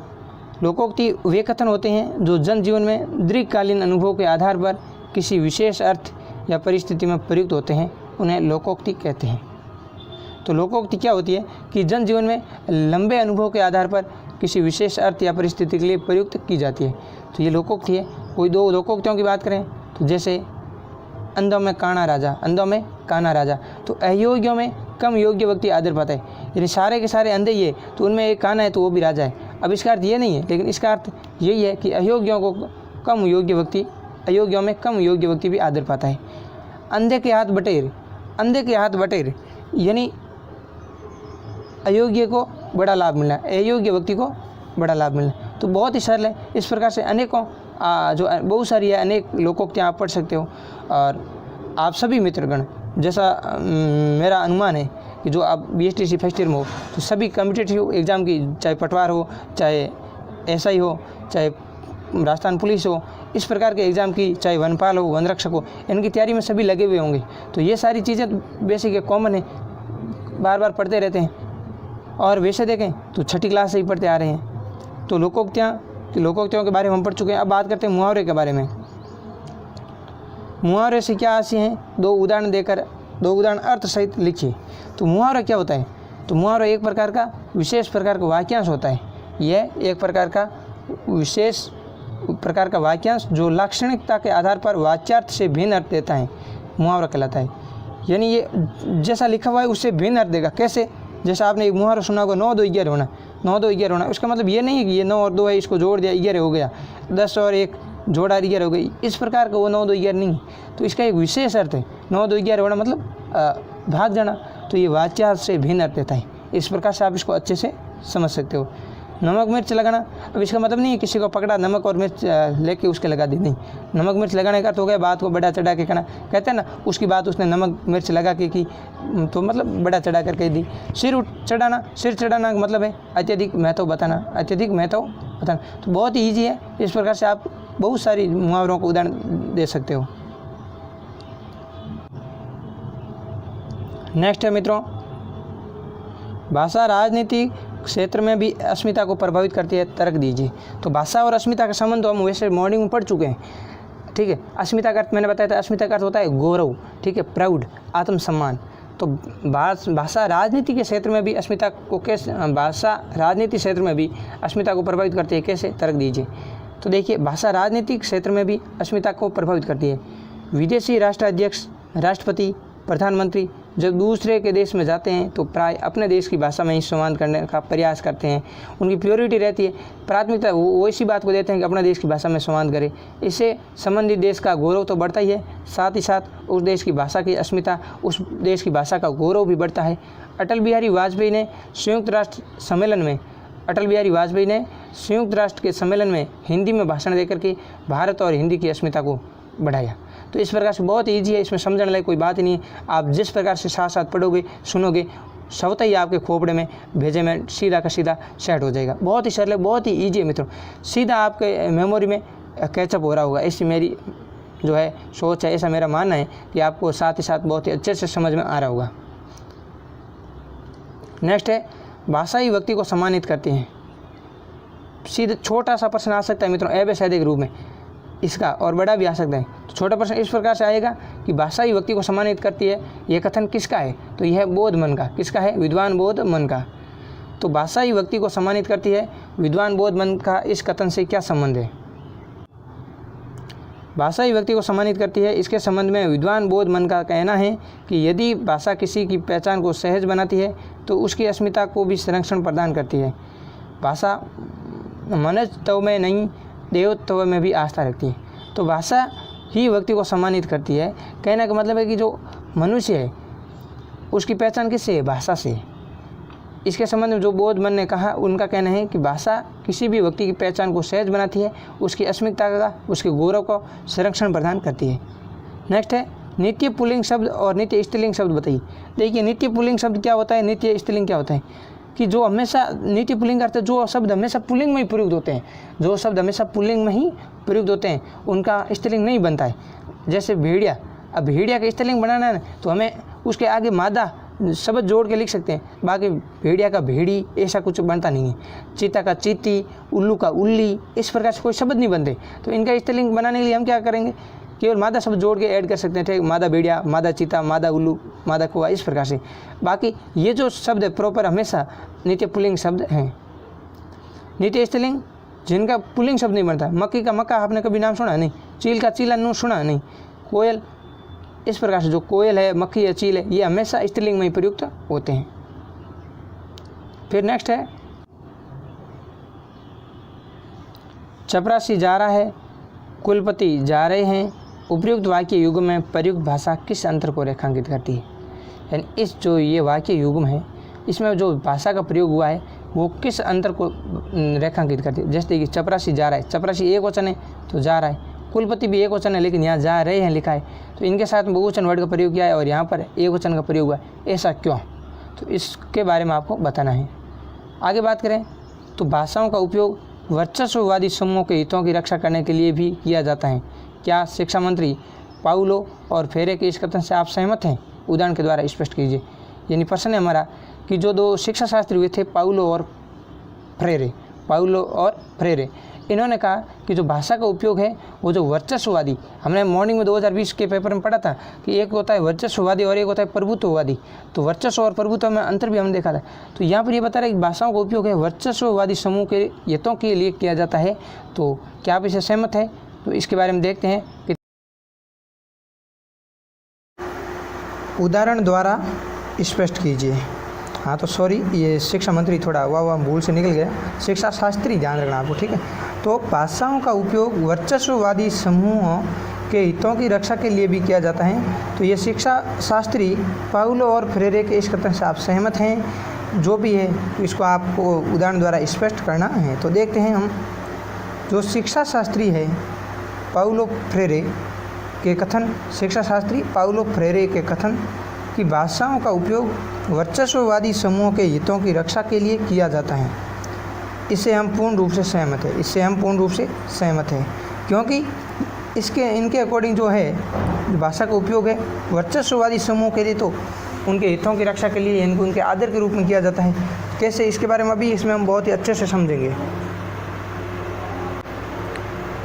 लोकोक्ति वे कथन होते हैं जो जन जीवन में दीर्घकालीन अनुभव के आधार पर किसी विशेष अर्थ या परिस्थिति में प्रयुक्त होते हैं, उन्हें लोकोक्ति कहते हैं। तो लोकोक्ति क्या होती है कि जन जीवन में लंबे अनुभव के आधार पर किसी विशेष अर्थ या परिस्थिति के लिए प्रयुक्त की जाती है। तो ये लोकोक्ति है। कोई 2 लोकोक्तियों की बात करें तो जैसे अंधों में काना राजा, अंधों में काना राजा। तो अयोग्यों में कम योग्य व्यक्ति आदर पाता है। यानी सारे के सारे अंधे ही है, तो उनमें एक काना है तो वो भी राजा है। अब इसका अर्थ ये नहीं है, लेकिन इसका अर्थ यही है कि अयोग्यों में कम योग्य व्यक्ति भी आदर पाता है। अंधे के हाथ बटेर, यानी अयोग्य को बड़ा लाभ मिलना, अयोग्य व्यक्ति को बड़ा लाभ मिलना। तो बहुत ही सरल है। इस प्रकार से अनेकों जो बहुत सारी है अनेक लोकोक्तियाँ आप पढ़ सकते हो। और आप सभी मित्रगण, जैसा मेरा अनुमान है कि जो आप BSTC फर्स्ट ईयर में हो, तो सभी कॉम्पिटिटिव एग्ज़ाम की, चाहे पटवार हो, चाहे SI हो, चाहे राजस्थान पुलिस हो, इस प्रकार के एग्ज़ाम की, चाहे वनपाल हो, वन रक्षक हो, इनकी तैयारी में सभी लगे हुए होंगे। तो ये सारी चीज़ें बेसिक है, कॉमन है, बार बार पढ़ते रहते हैं। और वैसे देखें तो 6ठी क्लास से ही पढ़ते आ रहे हैं। तो लोकोक्तियों के बारे में हम पढ़ चुके हैं। अब बात करते हैं मुहावरे के बारे में। मुहावरे से क्या आशय हैं, 2 उदाहरण अर्थ सहित लिखिए। तो मुहावरा क्या होता है? तो मुहावरा एक प्रकार का विशेष प्रकार का वाक्यांश होता है। यह एक प्रकार का विशेष प्रकार का वाक्यांश जो लाक्षणिकता के आधार पर वाच्यार्थ से भिन्न अर्थ देता है, मुहावरा कहलाता है। यानी ये जैसा लिखा हुआ है उससे भिन्न अर्थ देगा। कैसे? जैसा आपने एक मुहावरा सुना होगा, 9 2 11 होना, 9 2 11 होना। उसका मतलब ये नहीं है कि ये 9 और 2 है, इसको जोड़ दिया 11 हो गया, 10 और 1 जोड़ा 11 हो गई, इस प्रकार का वो 9 2 11 नहीं है। तो इसका एक विशेष अर्थ है। 9 2 11 होना मतलब भाग जाना। तो ये वाच्यार्थ से भिन्न अर्थ देता है। इस प्रकार से आप इसको अच्छे से समझ सकते हो। नमक मिर्च लगाना, अब इसका मतलब नहीं है किसी को पकड़ा नमक और मिर्च लेके उसके लगा दी, नहीं। नमक मिर्च लगाने का अर्थ हो गया बात को बढ़ा चढ़ा के कहना। कहते हैं ना, उसकी बात उसने नमक मिर्च लगा के की, तो मतलब बढ़ा चढ़ा कर कह दी। सिर चढ़ाना का मतलब है अत्यधिक महत्व बताना, तो बहुत ही ईजी है। इस प्रकार से आप बहुत सारी मुहावरों को उदाहरण दे सकते हो। नेक्स्ट है मित्रों, भाषा राजनीति क्षेत्र में भी अस्मिता को प्रभावित करती है, तर्क दीजिए। तो भाषा और अस्मिता का संबंध तो हम वैसे मॉर्निंग में पढ़ चुके हैं, ठीक है। अस्मिता का अर्थ मैंने बताया था, अस्मिता का अर्थ होता है गौरव, ठीक है, प्राउड, आत्मसम्मान। तो भाषा राजनीति के क्षेत्र में भी अस्मिता को प्रभावित करती है। कैसे? तर्क दीजिए। तो देखिए, भाषा राजनीतिक क्षेत्र में भी अस्मिता को प्रभावित करती है। विदेशी राष्ट्राध्यक्ष, राष्ट्रपति, प्रधानमंत्री जब दूसरे के देश में जाते हैं तो प्राय अपने देश की भाषा में ही संवाद करने का प्रयास करते हैं। उनकी प्रायोरिटी रहती है, प्राथमिकता वो इसी बात को देते हैं कि अपने देश की भाषा में संवाद करें। इससे संबंधित देश का गौरव तो बढ़ता ही है, साथ ही साथ उस देश की भाषा की अस्मिता, उस देश की भाषा का गौरव भी बढ़ता है। अटल बिहारी वाजपेयी ने संयुक्त राष्ट्र के सम्मेलन में हिंदी में भाषण देकर के भारत और हिंदी की अस्मिता को बढ़ाया। तो इस प्रकार से बहुत ईजी है, इसमें समझने लायक कोई बात नहीं है। आप जिस प्रकार से साथ साथ पढ़ोगे, सुनोगे, स्वतः ही आपके खोपड़े में, भेजे में सीधा का सीधा सेट हो जाएगा। बहुत ही सरल है, बहुत ही ईजी है मित्रों, सीधा आपके मेमोरी में कैचअप हो रहा होगा। ऐसी मेरी जो है सोच है, ऐसा मेरा मानना है कि आपको साथ ही साथ बहुत ही अच्छे से समझ में आ रहा होगा। नेक्स्ट है, भाषा ही व्यक्ति को सम्मानित करती है। सीधे छोटा सा प्रश्न आ सकता है मित्रों ए बे सादे के रूप में इसका, और बड़ा भी आ सकता है। तो छोटा प्रश्न इस प्रकार से आएगा कि भाषा ही व्यक्ति को सम्मानित करती है, यह कथन किसका है? तो यह बोध मन का। किसका है? विद्वान बोध मन का। तो भाषा ही व्यक्ति को सम्मानित करती है, विद्वान बोध मन का इस कथन से क्या संबंध है? भाषा ही व्यक्ति को सम्मानित करती है, इसके संबंध में विद्वान बोध मन का कहना है कि यदि भाषा किसी की पहचान को सहज बनाती है तो उसकी अस्मिता को भी संरक्षण प्रदान करती है। भाषा मनुष्यत्व में नहीं देवत्व में भी आस्था रखती है। तो भाषा ही व्यक्ति को सम्मानित करती है। कहने का मतलब है कि जो मनुष्य है उसकी पहचान किससे है? भाषा से। इसके संबंध में जो बोध मन ने कहा, उनका कहना है कि भाषा किसी भी व्यक्ति की पहचान को सहज बनाती है, उसकी अस्मिता का, उसके गौरव को संरक्षण प्रदान करती है। नेक्स्ट है नित्य पुल्लिंग शब्द और नित्य स्त्रीलिंग शब्द बताइए। देखिए नित्य पुल्लिंग शब्द क्या होता है, नित्य स्त्रीलिंग क्या होता है कि जो हमेशा नित्य पुल्लिंग करते हैं, जो शब्द हमेशा पुल्लिंग में ही प्रयुक्त होते हैं, जो शब्द हमेशा पुल्लिंग में ही प्रयुक्त होते हैं उनका स्त्रीलिंग नहीं बनता है। जैसे भेड़िया, अब भेड़िया का स्त्रीलिंग बनाना है तो हमें उसके आगे मादा शब्द जोड़ के लिख सकते हैं, बाकी भेड़िया का भेड़ी ऐसा कुछ बनता नहीं है। चीता का चीती, उल्लू का उल्ली, इस प्रकार से कोई शब्द नहीं बनते। तो इनका स्त्रीलिंग बनाने के लिए हम क्या करेंगे? केवल मादा शब्द जोड़ के ऐड कर सकते हैं। ठीक, मादा भेड़िया, मादा चीता, मादा उल्लू, मादा कौवा, इस प्रकार से। बाकी ये जो शब्द है प्रॉपर हमेशा नित्य पुल्लिंग शब्द हैं। नित्य स्त्रीलिंग जिनका पुल्लिंग शब्द नहीं बनता, मक्की का मक्का आपने कभी नाम सुना नहीं, चील का चीला नु सुना नहीं, कोयल, इस प्रकार से जो कोयल है, मक्खी है, चील है, ये हमेशा स्त्रीलिंग में ही प्रयुक्त होते हैं। फिर नेक्स्ट है चपरासी जा रहा है, कुलपति जा रहे हैं। उपयुक्त वाक्य युग्म में प्रयुक्त भाषा किस अंतर को रेखांकित करती है? यानी इस जो ये वाक्य युग्म है इसमें जो भाषा का प्रयोग हुआ है वो किस अंतर को रेखांकित करती है? जैसे कि चपरासी जा रहा है, चपरासी एक वचन है तो जा रहा है, कुलपति भी एक वचन है लेकिन यहाँ जा रहे हैं लिखा है, तो इनके साथ बहुवचन वर्ड का प्रयोग किया है और यहाँ पर एक वचन का प्रयोग हुआ है, ऐसा क्यों? तो इसके बारे में आपको बताना है। आगे बात करें तो भाषाओं का उपयोग वर्चस्ववादी समूहों के हितों की रक्षा करने के लिए भी किया जाता है। क्या शिक्षा मंत्री पाउलो और फेरे के इस कथन से आप सहमत हैं? उदाहरण के द्वारा स्पष्ट कीजिए। यानी प्रश्न है हमारा कि जो दो शिक्षा शास्त्री हुए थे पाउलो और फ्रेरे, इन्होंने कहा कि जो भाषा का उपयोग है वो जो वर्चस्ववादी, हमने मॉर्निंग में 2020 के पेपर में पढ़ा था कि एक होता है वर्चस्ववादी और एक होता है प्रभुत्ववादी। तो वर्चस्व और प्रभुत्व में अंतर भी हमने देखा था। तो यहाँ पर ये बता रहा है कि भाषाओं का उपयोग है वर्चस्ववादी समूह के हितों के लिए किया जाता है। तो क्या आप इसे सहमत है? तो इसके बारे में देखते हैं कि उदाहरण द्वारा स्पष्ट कीजिए। हाँ तो सॉरी, ये शिक्षा मंत्री थोड़ा वाह भूल से निकल गया, शिक्षा शास्त्री ध्यान रखना आपको, ठीक है। तो भाषाओं का उपयोग वर्चस्ववादी समूहों के हितों की रक्षा के लिए भी किया जाता है। तो ये शिक्षा शास्त्री पाउलो और फ्रेरे के इस कथन से आप सहमत हैं? जो भी है तो इसको आपको उदाहरण द्वारा स्पष्ट करना है। तो देखते हैं हम, जो शिक्षा शास्त्री है पाउलो फ्रेरे के कथन, शिक्षा शास्त्री पाउलो फ्रेरे के कथन कि भाषाओं का उपयोग वर्चस्ववादी समूहों के हितों की रक्षा के लिए किया जाता है, इससे हम पूर्ण रूप से सहमत हैं। क्योंकि इनके अकॉर्डिंग जो है भाषा का उपयोग है वर्चस्ववादी समूह के लिए, तो उनके हितों की रक्षा के लिए इनको उनके आदर के रूप में किया जाता है। कैसे, इसके बारे में अभी इसमें हम बहुत ही अच्छे से समझेंगे।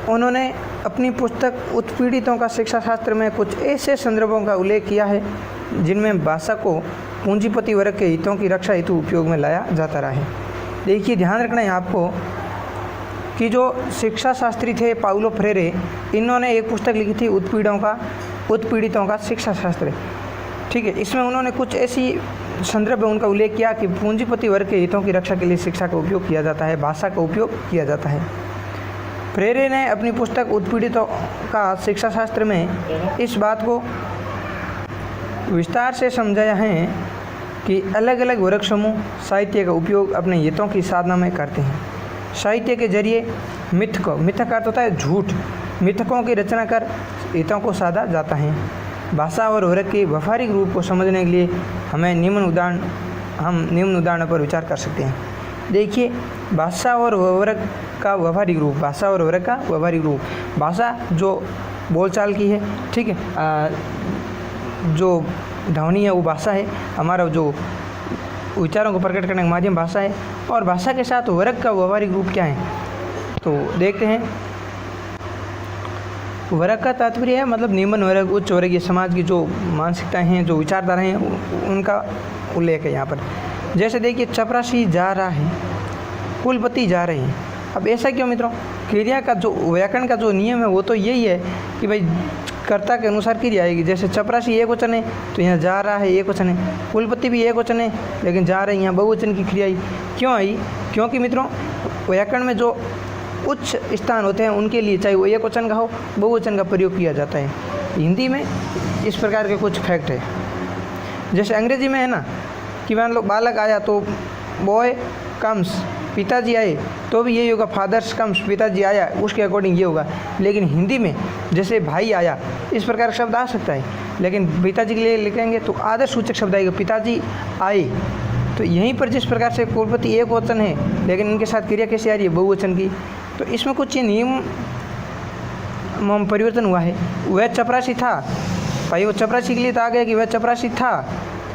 उन्होंने अपनी पुस्तक उत्पीड़ितों का शिक्षा शास्त्र में कुछ ऐसे संदर्भों का उल्लेख किया है जिनमें भाषा को पूंजीपति वर्ग के हितों की रक्षा हेतु उपयोग में लाया जाता रहा है। देखिए ध्यान रखना है आपको कि जो शिक्षा शास्त्री थे पाउलो फ्रेरे, इन्होंने एक पुस्तक लिखी थी उत्पीड़ितों का शिक्षा शास्त्र, ठीक है। इसमें उन्होंने कुछ ऐसी संदर्भ उनका उल्लेख किया कि पूंजीपति वर्ग के हितों की रक्षा के लिए शिक्षा का उपयोग किया जाता है, भाषा का उपयोग किया जाता है। फ्रेरे ने अपनी पुस्तक उत्पीड़ितों का शिक्षा शास्त्र में इस बात को विस्तार से समझाया है कि अलग अलग वर्ग समूह साहित्य का उपयोग अपने हितों की साधना में करते हैं। साहित्य के जरिए मिथ का अर्थ होता है झूठ, मिथकों की रचना कर हितों को साधा जाता है। भाषा और वर्ग के व्यवहारिक रूप को समझने के लिए हम निम्न उदाहरणों पर विचार कर सकते हैं। देखिए भाषा और वर्ग का व्यवहारिक रूप, भाषा जो बोलचाल की है, ठीक है, जो ध्वनि है वो भाषा है, हमारा जो विचारों को प्रकट करने का माध्यम भाषा है। और भाषा के साथ वर्ग का व्यवहारिक रूप क्या है? तो देखते हैं। वर्ग का तात्पर्य है मतलब निम्न वर्ग, उच्च वर्ग, ये समाज की जो मानसिकताएं हैं, जो विचारधाराएं हैं, उनका उल्लेख है यहाँ पर। जैसे देखिए, चपरासी जा रहा है, कुलपति जा रहे हैं। अब ऐसा क्यों मित्रों? क्रिया का जो व्याकरण का जो नियम है वो तो यही है कि भाई कर्ता के अनुसार क्रिया आएगी। जैसे चपरासी एक वचन है तो यहाँ जा रहा है एक वचन है, कुलपति भी एक वचन है लेकिन जा रहे हैं यहाँ बहुवचन की क्रिया आई। क्यों आई? क्योंकि मित्रों व्याकरण में जो उच्च स्थान होते हैं उनके लिए चाहे वो एक वचन का हो, बहुवचन का प्रयोग किया जाता है। हिंदी में इस प्रकार के कुछ फैक्ट है। जैसे अंग्रेजी में है ना कि मान लो बालक आया तो बॉय कम्स, पिताजी आए तो भी यही होगा, फादर्स कम्स, पिताजी आया, उसके अकॉर्डिंग ये होगा। लेकिन हिंदी में जैसे भाई आया इस प्रकार का शब्द आ सकता है, लेकिन पिताजी के लिए लिखेंगे तो आदर्श सूचक शब्द आएगा, पिताजी आए। तो यहीं पर जिस प्रकार से कुलपति एक वचन है लेकिन इनके साथ क्रिया कैसे आ रही है? बहुवचन की। तो इसमें कुछ ये नियम परिवर्तन हुआ है। वह चपरासी था, भाई वो चपरासी के लिए तो आ गया कि वह चपरासी था,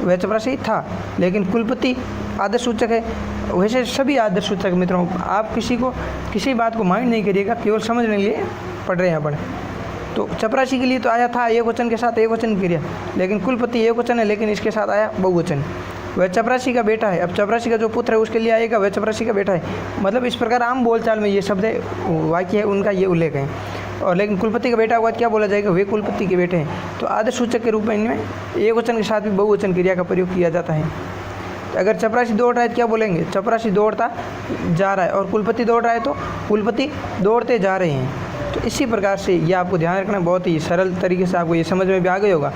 वह चपरासी था, लेकिन कुलपति आदर्श सूचक है। वैसे सभी आदर्श सूचक मित्रों, आप किसी बात को माइंड नहीं करिएगा, केवल समझने के लिए पढ़ रहे हैं अपन। तो चपरासी के लिए तो आया था एक वचन के साथ एक वचन क्रिया, लेकिन कुलपति एक वचन है लेकिन इसके साथ आया बहुवचन। वह चपरासी का बेटा है, अब चपरासी का जो पुत्र है उसके लिए आएगा वह चपरासी का बेटा है। मतलब इस प्रकार आम बोलचाल में ये शब्द है, वाक्य है, उनका ये उल्लेख है। और लेकिन कुलपति का बेटा हुआ क्या बोला जाएगा? वे कुलपति के बेटे हैं। तो आदर्श सूचक के रूप में इनमें एक वचन के साथ भी बहुवचन क्रिया का प्रयोग किया जाता है। तो अगर चपरासी दौड़ रहा है तो क्या बोलेंगे? चपरासी दौड़ता जा रहा है। और कुलपति दौड़ रहा है तो कुलपति दौड़ते जा रहे हैं। तो इसी प्रकार से ये आपको ध्यान रखना, बहुत ही सरल तरीके से आपको ये समझ में भी आ गया होगा।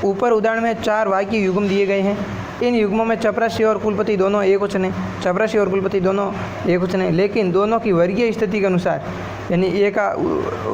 ऊपर उदाहरण में 4 वाक्य युग्म दिए गए हैं। इन युग्मों में चपरासी और कुलपति दोनों एक वचन है, चपरासी और कुलपति दोनों एक वचन है, लेकिन दोनों की वर्गीय स्थिति के अनुसार, यानी एक का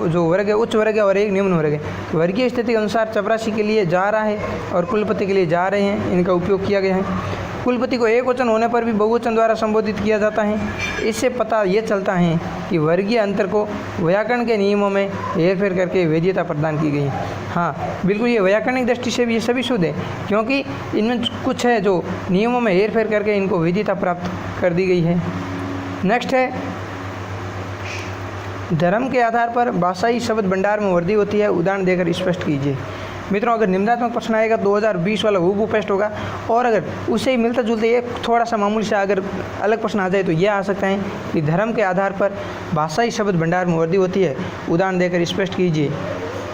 जो वर्ग है उच्च वर्ग है और एक निम्न वर्ग है, वर्गीय स्थिति के अनुसार चपरासी के लिए जा रहा है और कुलपति के लिए जा रहे हैं, इनका उपयोग किया गया है। कुलपति को एक वचन होने पर भी बहुवचन द्वारा संबोधित किया जाता है। इससे पता ये चलता है कि वर्गीय अंतर को व्याकरण के नियमों में हेरफेर करके वैधता प्रदान की गई है। हाँ बिल्कुल, ये व्याकरणिक दृष्टि से भी ये सभी शुद्ध है, क्योंकि इनमें कुछ है जो नियमों में हेरफेर करके इनको वैधता प्राप्त कर दी गई है। नेक्स्ट है, धर्म के आधार पर भाषाई शब्द भंडार में वृद्धि होती है, उदाहरण देकर स्पष्ट कीजिए। मित्रों अगर निम्नात्मक प्रश्न आएगा 2020 वाला हूबहू पेस्ट होगा, और अगर उससे ही मिलता जुलता एक थोड़ा सा मामूली सा अगर अलग प्रश्न आ जाए तो यह आ सकता है कि धर्म के आधार पर भाषाई शब्द भंडार में वृद्धि होती है, उदाहरण देकर स्पष्ट कीजिए।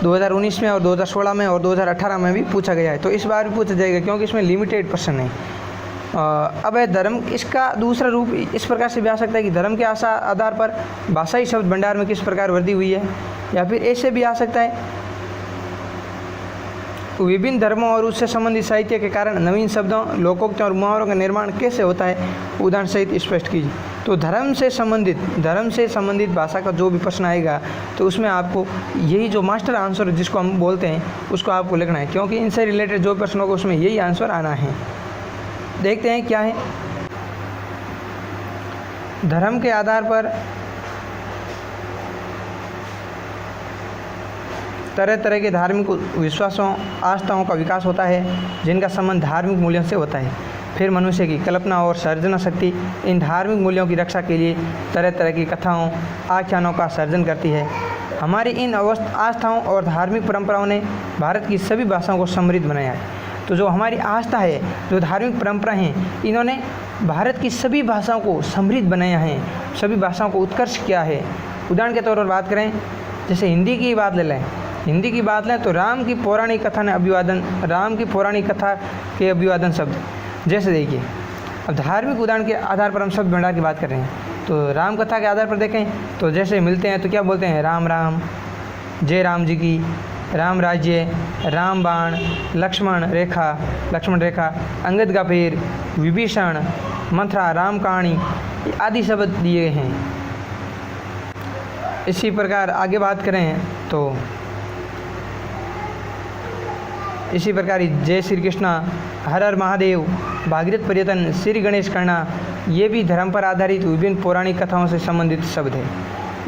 2019 में और 2016 में और 2018 में भी पूछा गया है, तो इस बार भी पूछा जाएगा क्योंकि इसमें लिमिटेड प्रश्न है। अब है धर्म, इसका दूसरा रूप इस प्रकार से भी आ सकता है कि धर्म के आधार पर भाषाई शब्द भंडार में किस प्रकार वृद्धि हुई है, या फिर ऐसे भी आ सकता है विभिन्न धर्मों और उससे संबंधित साहित्य के कारण नवीन शब्दों, लोकोक्तियों और मुहावरों का निर्माण कैसे होता है, उदाहरण सहित स्पष्ट कीजिए। तो धर्म से संबंधित भाषा का जो भी प्रश्न आएगा तो उसमें आपको यही जो मास्टर आंसर जिसको हम बोलते हैं उसको आपको लिखना है, क्योंकि इनसे रिलेटेड जो प्रश्न होगा उसमें यही आंसर आना है। देखते हैं क्या है। धर्म के आधार पर तरह तरह के धार्मिक विश्वासों, आस्थाओं का विकास होता है जिनका संबंध धार्मिक मूल्यों से होता है। फिर मनुष्य की कल्पना और सर्जना शक्ति इन धार्मिक मूल्यों की रक्षा के लिए तरह तरह की कथाओं, आख्यानों का सर्जन करती है। हमारी इन आस्थाओं और धार्मिक परंपराओं ने भारत की सभी भाषाओं को समृद्ध बनाया है। तो जो हमारी आस्था है, जो धार्मिक परंपरा हैं, इन्होंने भारत की सभी भाषाओं को समृद्ध बनाया है, सभी भाषाओं को उत्कर्ष किया है। उदाहरण के तौर पर बात करें, जैसे हिंदी की बात लें तो राम की पौराणिक कथा के अभिवादन शब्द, जैसे देखिए अब धार्मिक उदाहरण के आधार पर हम शब्द भंडार की बात कर रहे हैं, तो राम कथा के आधार पर देखें तो जैसे मिलते हैं तो क्या बोलते हैं? राम राम, जय राम जी की, राम राज्य, राम बाण, लक्ष्मण रेखा, अंगद का पेड़, विभीषण, मथुरा, राम कहानी आदि शब्द दिए हैं। इसी प्रकार आगे बात करें तो इसी प्रकार जय श्री कृष्णा, हर हर महादेव, भागीरथ पर्यटन, श्री गणेश करना, ये भी धर्म पर आधारित विभिन्न पौराणिक कथाओं से संबंधित शब्द है।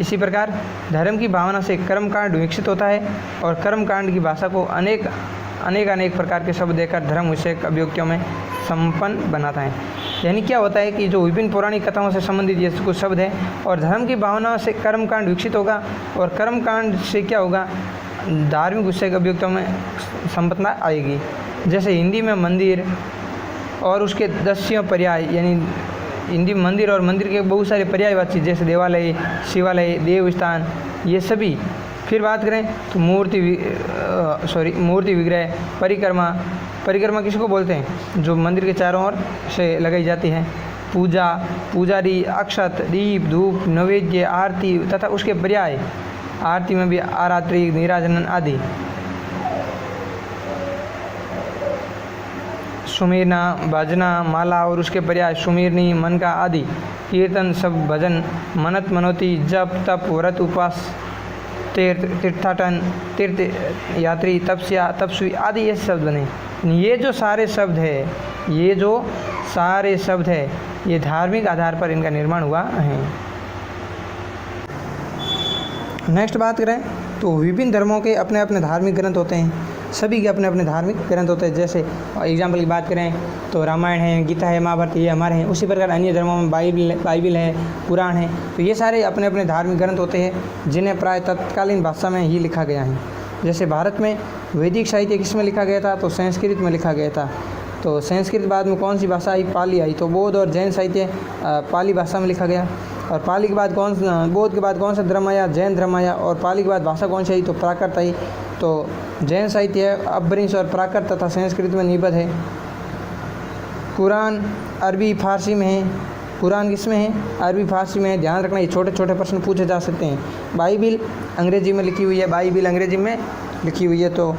इसी प्रकार धर्म की भावना से कर्मकांड विकसित होता है और कर्मकांड की भाषा को अनेक प्रकार के शब्द देकर धर्म विषयक अभिव्यक्तियों में संपन्न बनाता है। यानी क्या होता है कि जो विभिन्न पौराणिक कथाओं से संबंधित ये कुछ शब्द हैं, और धर्म की भावना से कर्मकांड विकसित होगा, और कर्मकांड से क्या होगा, धार्मिक विषय के अभियुक्तों में संपन्नता आएगी। जैसे हिंदी में मंदिर और उसके 10 पर्याय, यानी हिंदी में मंदिर और मंदिर के बहुत सारे पर्यायवाची, जैसे देवालय, शिवालय, देवस्थान, ये सभी। फिर बात करें तो मूर्ति विग्रह, परिक्रमा। परिक्रमा किसको बोलते हैं, जो मंदिर के चारों ओर से लगाई जाती है। पूजा, पुजारी, अक्षत, दीप, धूप, नैवेद्य, आरती तथा उसके पर्याय। आरती में भी आरात्रि, नीराजन आदि। सुमीरना, भजना, माला और उसके पर्याय, सुमीरनी, मन का आदि। कीर्तन, सब भजन, मनत, मनोती, जप, तप, व्रत, उपवास, तीर्थ, तीर्थाटन, तीर्थ यात्री, तपस्या, तपस्वी आदि ये शब्द बने। ये जो सारे शब्द है, ये धार्मिक आधार पर इनका निर्माण हुआ है। नेक्स्ट बात करें तो विभिन्न धर्मों के अपने अपने धार्मिक ग्रंथ होते हैं, सभी के अपने अपने धार्मिक ग्रंथ होते हैं। जैसे एग्जाम्पल की बात करें तो रामायण है, गीता है, महाभारत, ये हमारे हैं। उसी प्रकार अन्य धर्मों में बाइबिल है, पुराण है। तो ये सारे अपने अपने धार्मिक ग्रंथ होते हैं, जिन्हें प्राय तत्कालीन भाषा में ही लिखा गया है। जैसे भारत में वैदिक साहित्य किस में लिखा गया था, तो संस्कृत में लिखा गया था। तो संस्कृत बाद में कौन सी भाषा आई, पाली आई। तो बौद्ध और जैन साहित्य पाली भाषा में लिखा गया। और पाली के बाद बौद्ध के बाद कौन सा धर्म आया, जैन धर्म आया। और पाली के बाद भाषा कौन सी आई, तो प्राकृत आई। तो जैन साहित्य अपभ्रंश और प्राकृत तथा संस्कृत में निबद्ध है। कुरान अरबी फारसी में है। कुरान किस में है, अरबी फारसी में है। ध्यान रखना, ये छोटे छोटे प्रश्न पूछे जा सकते हैं। बाइबिल अंग्रेजी में लिखी हुई है, बाइबिल अंग्रेजी में लिखी हुई है। तो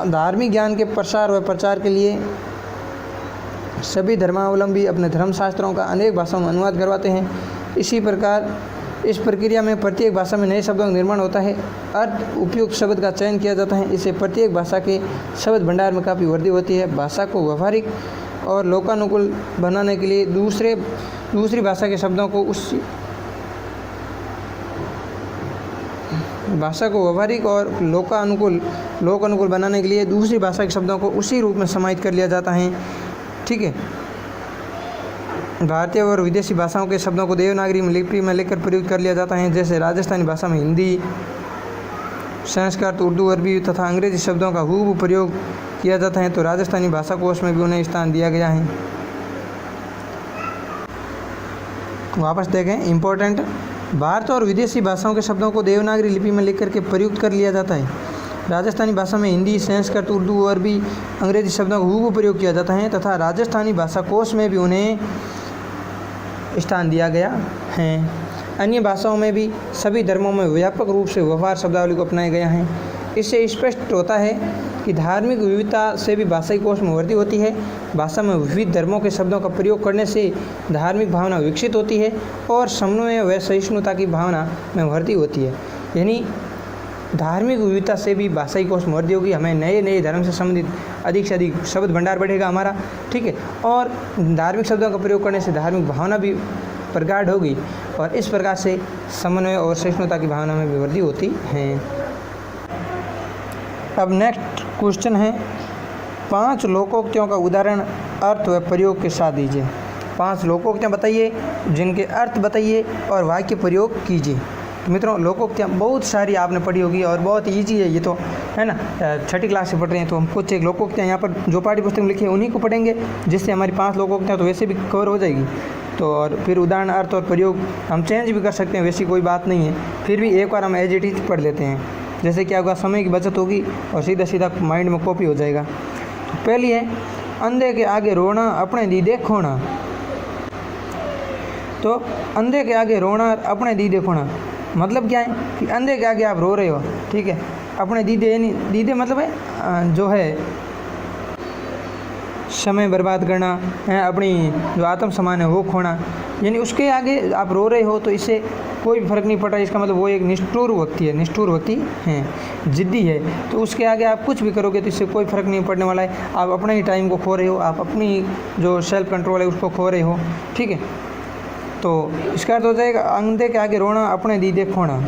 धार्मिक ज्ञान के प्रसार व प्रचार के लिए सभी धर्मावलंबी अपने धर्मशास्त्रों का अनेक भाषाओं में अनुवाद करवाते हैं। इसी प्रकार इस प्रक्रिया में प्रत्येक भाषा में नए शब्दों का निर्माण होता है, अर्थ उपयुक्त शब्द का चयन किया जाता है। इससे प्रत्येक भाषा के शब्द भंडार में काफ़ी वृद्धि होती है। भाषा को व्यवहारिक और लोकानुकूल बनाने के लिए दूसरी भाषा के शब्दों को व्यवहारिक और लोकानुकूल बनाने के लिए दूसरी भाषा के शब्दों को उसी रूप में समाहित कर लिया जाता है। ठीक है। भारतीय और विदेशी भाषाओं के शब्दों को देवनागरी लिपि में लेकर प्रयुक्त कर लिया जाता है। जैसे राजस्थानी भाषा में हिंदी, संस्कृत, उर्दू, अरबी तथा अंग्रेजी शब्दों का हूबहू प्रयोग किया जाता है। तो राजस्थानी भाषा कोश में भी उन्हें स्थान दिया गया है। वापस देखें, इम्पोर्टेंट, भारत और विदेशी भाषाओं के शब्दों को देवनागरी लिपि में लिख करके प्रयुक्त कर लिया जाता है। राजस्थानी भाषा में हिंदी, संस्कृत, उर्दू, अरबी, अंग्रेजी शब्दों का हूबहू प्रयोग किया जाता है तथा राजस्थानी भाषा कोश में भी उन्हें स्थान दिया गया है। अन्य भाषाओं में भी सभी धर्मों में व्यापक रूप से व्यवहार शब्दावली को अपनाया गया है। इससे स्पष्ट होता है कि धार्मिक विविधता से भी भाषाई कोश में वृद्धि होती है। भाषा में विविध धर्मों के शब्दों का प्रयोग करने से धार्मिक भावना विकसित होती है और समन्वय व सहिष्णुता की भावना में वृद्धि होती है। यानी धार्मिक विविधता से भी भाषाई कोश में वृद्धि होगी। हमें नए नए धर्म से संबंधित अधिक से अधिक शब्द भंडार बढ़ेगा हमारा। ठीक है। और धार्मिक शब्दों का प्रयोग करने से धार्मिक भावना भी प्रगाढ़ होगी और इस प्रकार से समन्वय और सहिष्णुता की भावना में भी वृद्धि होती है। अब नेक्स्ट क्वेश्चन है, 5 लोकोक्तियों का उदाहरण अर्थ व प्रयोग के साथ दीजिए। 5 लोकोक्तियाँ बताइए, जिनके अर्थ बताइए और वाक्य प्रयोग कीजिए। तो मित्रों, लोकोक्तियाँ बहुत सारी आपने पढ़ी होगी और बहुत ईजी है ये तो, है ना। 6ठी क्लास से पढ़ रहे हैं तो हम कुछ एक लोकोक्तियाँ यहाँ पर जो पाठ्य पुस्तक में लिखी है उन्हीं को पढ़ेंगे, जिससे हमारी 5 लोकोक्तियाँ तो वैसे भी कवर हो जाएगी। तो और फिर उदाहरण, अर्थ और प्रयोग हम चेंज भी कर सकते हैं, वैसी कोई बात नहीं है। फिर भी एक बार हम एज इट इज पढ़ लेते हैं, जैसे क्या होगा, समय की बचत होगी और सीधा सीधा माइंड में कॉपी हो जाएगा। तो पहली है, अंधे के आगे रोना अपने दीदे खोना। तो अंधे के आगे रोना अपने दीदे खोना मतलब क्या है कि अंधे के आगे आप रो रहे हो, ठीक है। अपने दीदे मतलब है जो है समय बर्बाद करना है, अपनी जो आत्म सम्मान है वो खोना, यानी उसके आगे आप रो रहे हो तो इससे कोई फर्क नहीं पड़ रहा। इसका मतलब वो एक निष्ठुर व्यक्ति है, जिद्दी है। तो उसके आगे आप कुछ भी करोगे तो इससे कोई फ़र्क नहीं पड़ने वाला है। आप अपने ही टाइम को खो रहे हो, आप अपनी जो सेल्फ कंट्रोल है उसको खो रहे हो, ठीक है। तो इसका अर्थ हो जाएगा अंधे के आगे रोना अपने दीदे खोना।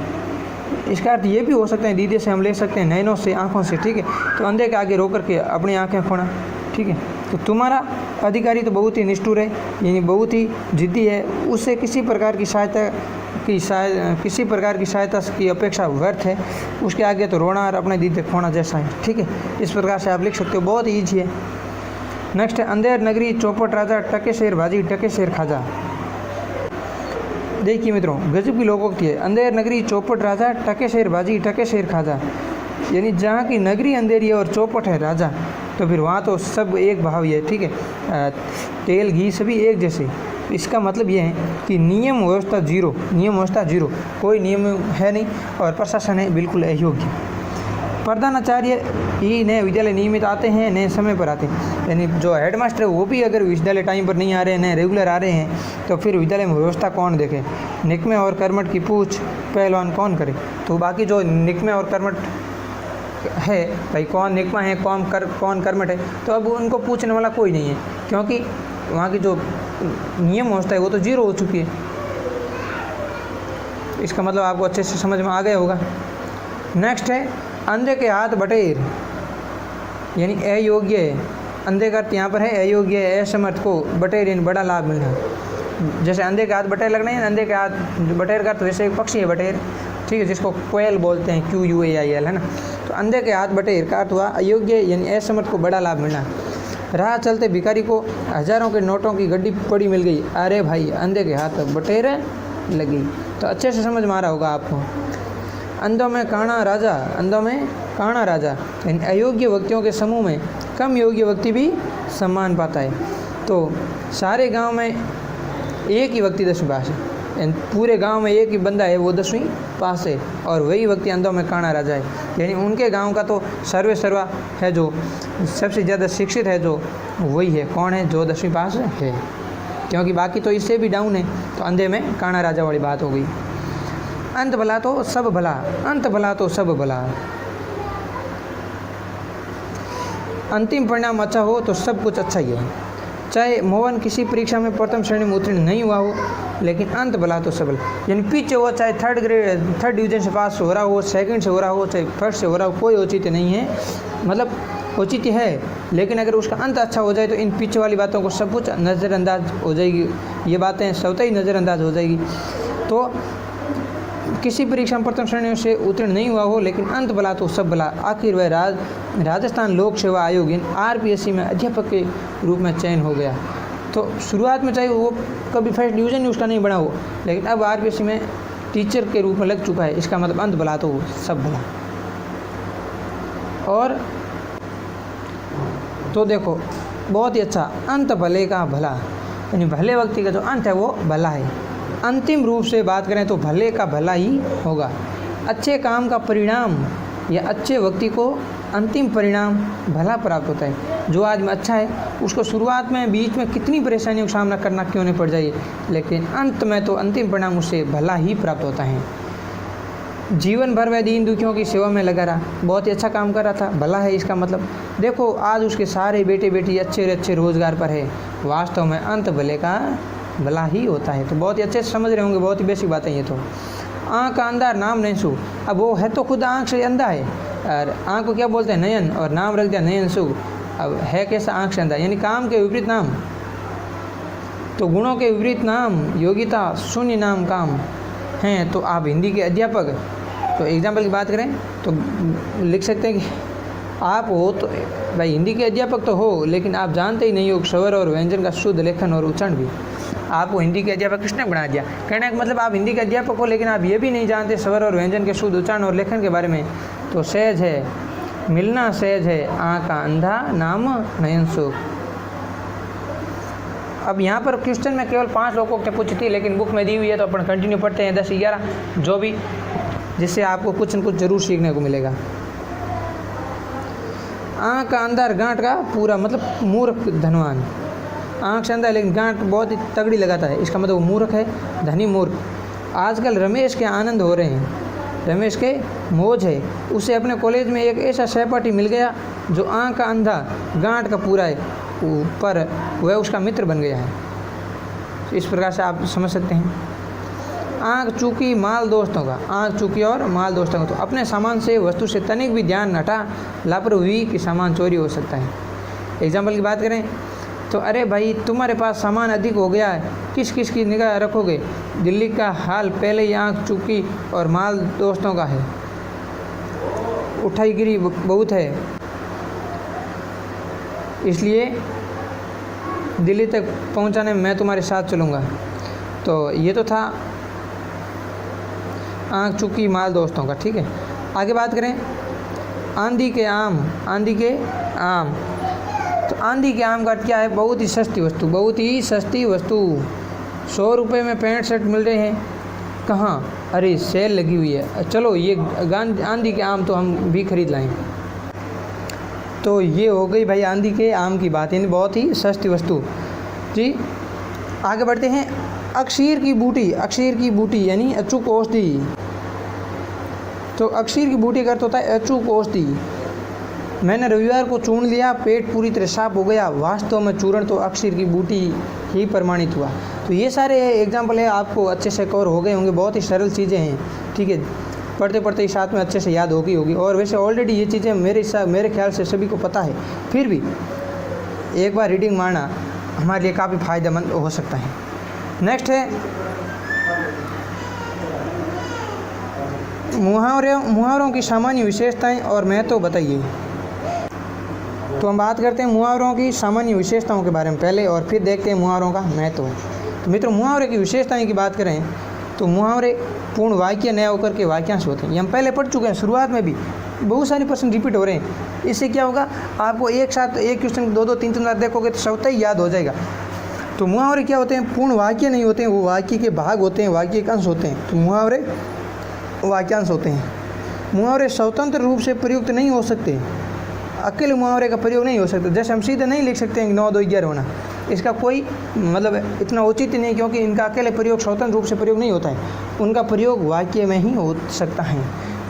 इसका अर्थ ये भी हो सकता है, दीदे से हम ले सकते हैं नैनों से, आँखों से, ठीक है। तो अंधे के आगे रो करके अपनी आँखें खोना, ठीक है। तो तुम्हारा अधिकारी तो बहुत ही निष्ठुर है, यानी बहुत ही जिद्दी है, उससे किसी प्रकार की सहायता की अपेक्षा व्यर्थ है, उसके आगे तो रोना और अपने दीदे खोना जैसा है। ठीक है, इस प्रकार से आप लिख सकते हो, बहुत ईजी है। नेक्स्ट है अंधेर नगरी चौपट राजा टके शेर भाजी टके शेर खाजा। देखिए मित्रों, गजब की लोकोक्ति है। अंधेर नगरी चौपट राजा टके शेर भाजी टके शेर खाजा, यानी जहाँ की नगरी अंधेरी है और चौपट है राजा, तो फिर वहाँ तो सब एक भाव ही है। ठीक है, तेल घी सभी एक जैसे। इसका मतलब ये है कि नियम व्यवस्था जीरो, कोई नियम है नहीं और प्रशासन है बिल्कुल अयोग्य। प्रधानाचार्य ही नए विद्यालय नियमित आते हैं, नए समय पर आते हैं, यानी जो हेडमास्टर है वो भी अगर विद्यालय टाइम पर नहीं आ रहे हैं, नए रेगुलर आ रहे हैं, तो फिर विद्यालय में व्यवस्था कौन देखे? निकमे और कर्मठ की पूछ पहलवान कौन करे? तो बाकी जो निकमे और कर्मठ है, भाई कौन निकमा है कौन कर्मठ है, तो अब उनको पूछने वाला कोई नहीं है, क्योंकि वहाँ की जो नियम व्यवस्था है वो तो जीरो हो चुकी है। इसका मतलब आपको अच्छे से समझ में आ गया होगा। नेक्स्ट है अंधे के हाथ बटेर, यानी अयोग्य है। अंधे का अर्थ यहाँ पर है अयोग्य है, असमर्थ को बटेर यानी बड़ा लाभ मिलना। जैसे अंधे के हाथ बटेर लगना है, अंधे के हाथ बटेर का तो वैसे एक पक्षी है बटेर, ठीक है, जिसको कोयल बोलते हैं, QUAIL है ना। तो अंधे के हाथ बटेर का अर्थ हुआ अयोग्य यानी असमर्थ को बड़ा लाभ मिलना। राह चलते भिखारी को हजारों के नोटों की गड्डी पड़ी मिल गई, अरे भाई अंधे के हाथ बटेर लगी। तो अच्छे से समझ में आ रहा होगा आपको। अंधों में काना राजा, यानी अयोग्य व्यक्तियों के समूह में कम योग्य व्यक्ति भी सम्मान पाता है। तो सारे गांव में एक ही व्यक्ति 10वीं पास है, यानी पूरे गांव में एक ही बंदा है वो 10वीं पास है, और वही व्यक्ति अंधों में काना राजा है, यानी उनके गांव का तो सर्वा है, जो सबसे ज़्यादा शिक्षित है जो वही है। कौन है? जो 10वीं पास है, क्योंकि बाकी तो इससे भी डाउन है। तो अंधे में काना राजा वाली बात हो गई। अंत भला तो सब भला, अंत भला तो सब भला। अंतिम परिणाम अच्छा हो तो सब कुछ अच्छा ही है। चाहे मोहन किसी परीक्षा में प्रथम श्रेणी में उत्तीर्ण नहीं हुआ हो, लेकिन अंत भला तो सब भला, यानी पीछे हो, चाहे थर्ड डिवीजन से पास हो रहा हो, सेकंड से हो रहा हो, चाहे फर्स्ट से हो रहा हो, कोई औचित्य नहीं है। मतलब औचित्य है, लेकिन अगर उसका अंत अच्छा हो जाए तो इन पीछे वाली बातों को सब कुछ नज़रअंदाज हो जाएगी, ये बातें स्वतः ही नज़रअंदाज हो जाएगी। तो किसी परीक्षा में प्रथम श्रेणी से उत्तीर्ण नहीं हुआ हो, लेकिन अंत भला तो सब भला। आखिर वह राजस्थान लोक सेवा आयोग RPSC में अध्यापक के रूप में चयन हो गया। तो शुरुआत में चाहे वो कभी फर्स्ट डिवीज़न ही उसका नहीं बना हो, लेकिन अब RPSC में टीचर के रूप में लग चुका है। इसका मतलब अंत भला तो सब भला। और तो देखो बहुत ही अच्छा, अंत भले का भला, यानी भले व्यक्ति का जो अंत है वो भला है। अंतिम रूप से बात करें तो भले का भला ही होगा। अच्छे काम का परिणाम या अच्छे व्यक्ति को अंतिम परिणाम भला प्राप्त होता है। जो आदमी अच्छा है उसको शुरुआत में बीच में कितनी परेशानियों का सामना करना क्यों नहीं पड़ जाए, लेकिन अंत में तो अंतिम परिणाम उससे भला ही प्राप्त होता है। जीवन भर वह दीन दुखियों की सेवा में लगा रहा, बहुत ही अच्छा काम कर रहा था, भला है। इसका मतलब देखो आज उसके सारे बेटे बेटी अच्छे रोजगार पर है, वास्तव में अंत भले का भला ही होता है। तो बहुत ही अच्छे से समझ रहे होंगे, बहुत ही बेसिक बातें ये तो। आँख का अंधा नाम नहीं सु, अब वो है तो खुद आँख से अंधा है, और आँख को क्या बोलते हैं? नयन, और नाम रख दिया नयन सु। अब है कैसा? आँख से अंधा, यानी काम के विपरीत नाम। तो गुणों के विपरीत नाम योग्यता, शून्य नाम काम हैं। तो आप हिंदी के अध्यापक, तो एग्जाम्पल की बात करें तो लिख सकते हैं कि आप हो तो भाई हिंदी के अध्यापक तो हो, लेकिन आप जानते ही नहीं हो स्वर और व्यंजन का शुद्ध लेखन और उच्चारण भी। आपको हिंदी के अध्यापक किसने बना दिया? कहने का मतलब आप हिंदी के अध्यापक हो, लेकिन आप ये भी नहीं जानते स्वर और व्यंजन के शुद्ध उच्चारण और लेखन के बारे में। तो सहज है मिलना, सहज है आँख का अंधा नाम नयन सुख। अब यहाँ पर क्वेश्चन में केवल 5 लोगों से पूछी थी, लेकिन बुक में दी हुई है तो अपन कंटिन्यू पढ़ते हैं 10-11 जो भी, जिससे आपको कुछ न कुछ जरूर सीखने को मिलेगा। आँख का अंदर गांठ का पूरा, मतलब मूर्ख धनवान। आँख से अंदर लेकिन गांठ बहुत ही तगड़ी लगाता है, इसका मतलब वो मूर्ख है, धनी मूर्ख। आजकल रमेश के आनंद हो रहे हैं, रमेश के मौज है। उसे अपने कॉलेज में एक ऐसा सहपाठी मिल गया जो आँख का अंधा गांठ का पूरा है, पर वह उसका मित्र बन गया है। इस प्रकार से आप समझ सकते हैं। आँख चूकी माल दोस्तों का, आँख चूकी और माल दोस्तों का। तो अपने सामान से, वस्तु से तनिक भी ध्यान हटा लापरवाही कि सामान चोरी हो सकता है। एग्जाम्पल की बात करें तो अरे भाई तुम्हारे पास सामान अधिक हो गया है, किस किस की निगाह रखोगे? दिल्ली का हाल पहले ही आँख चुकी और माल दोस्तों का है, उठाईगिरी बहुत है, इसलिए दिल्ली तक पहुंचाने में मैं तुम्हारे साथ चलूँगा। तो ये तो था आँख चुकी माल दोस्तों का, ठीक है। आगे बात करें आंधी के आम, आंधी के आम। तो आंधी के आम का अर्थ क्या है? बहुत ही सस्ती वस्तु, बहुत ही सस्ती वस्तु। 100 रुपये में पैंट शर्ट मिल रहे हैं। कहाँ? अरे सेल लगी हुई है, चलो ये आंधी के आम तो हम भी खरीद लाएँ। तो ये हो गई भाई आंधी के आम की बात, यानी बहुत ही सस्ती वस्तु जी। आगे बढ़ते हैं अक्षीर की बूटी, अक्षीर की बूटी यानी अचूक औषधि। तो अक्षीर की बूटी का अर्थ होता है अचूक औषधि। मैंने रविवार को चूर्ण लिया, पेट पूरी तरह साफ हो गया। वास्तव में चूर्ण तो अक्षीर की बूटी ही प्रमाणित हुआ। तो ये सारे एग्जाम्पल है, आपको अच्छे से कवर हो गए होंगे, बहुत ही सरल चीज़ें हैं, ठीक है। पढ़ते पढ़ते ही साथ में अच्छे से याद होगी। और वैसे ऑलरेडी ये चीज़ें मेरे ख्याल से सभी को पता है, फिर भी एक बार रीडिंग मारना हमारे लिए काफ़ी फ़ायदेमंद हो सकता है। नेक्स्ट है मुहावरों की सामान्य विशेषताएं और महत्व बताइए। तो हम बात करते हैं मुहावरों की सामान्य विशेषताओं के बारे में पहले, और फिर देखते हैं मुहावरों का महत्व। तो मित्रों, मुहावरे की विशेषताएं की बात करें तो मुहावरे पूर्ण वाक्य न होकर के वाक्यांश होते हैं। ये हम पहले पढ़ चुके हैं, शुरुआत में भी बहुत सारे प्रश्न रिपीट हो रहे हैं। इससे क्या होगा, आपको एक साथ एक क्वेश्चन 2-2 3-3 बार देखोगे तो स्वतः ही याद हो जाएगा। तो मुहावरे क्या होते हैं? पूर्ण वाक्य नहीं होते हैं, वो वाक्य के भाग होते हैं, वाक्य के अंश होते हैं। तो मुहावरे वाक्यांश होते हैं। मुहावरे स्वतंत्र रूप से प्रयुक्त नहीं हो सकते, अकेले मुहावरे का प्रयोग नहीं हो सकता। जैसे हम सीधे नहीं लिख सकते हैं 9 2 11 होना, इसका कोई मतलब इतना उचित नहीं, क्योंकि इनका अकेले प्रयोग स्वतंत्र रूप से प्रयोग नहीं होता है। उनका प्रयोग वाक्य में ही हो सकता है।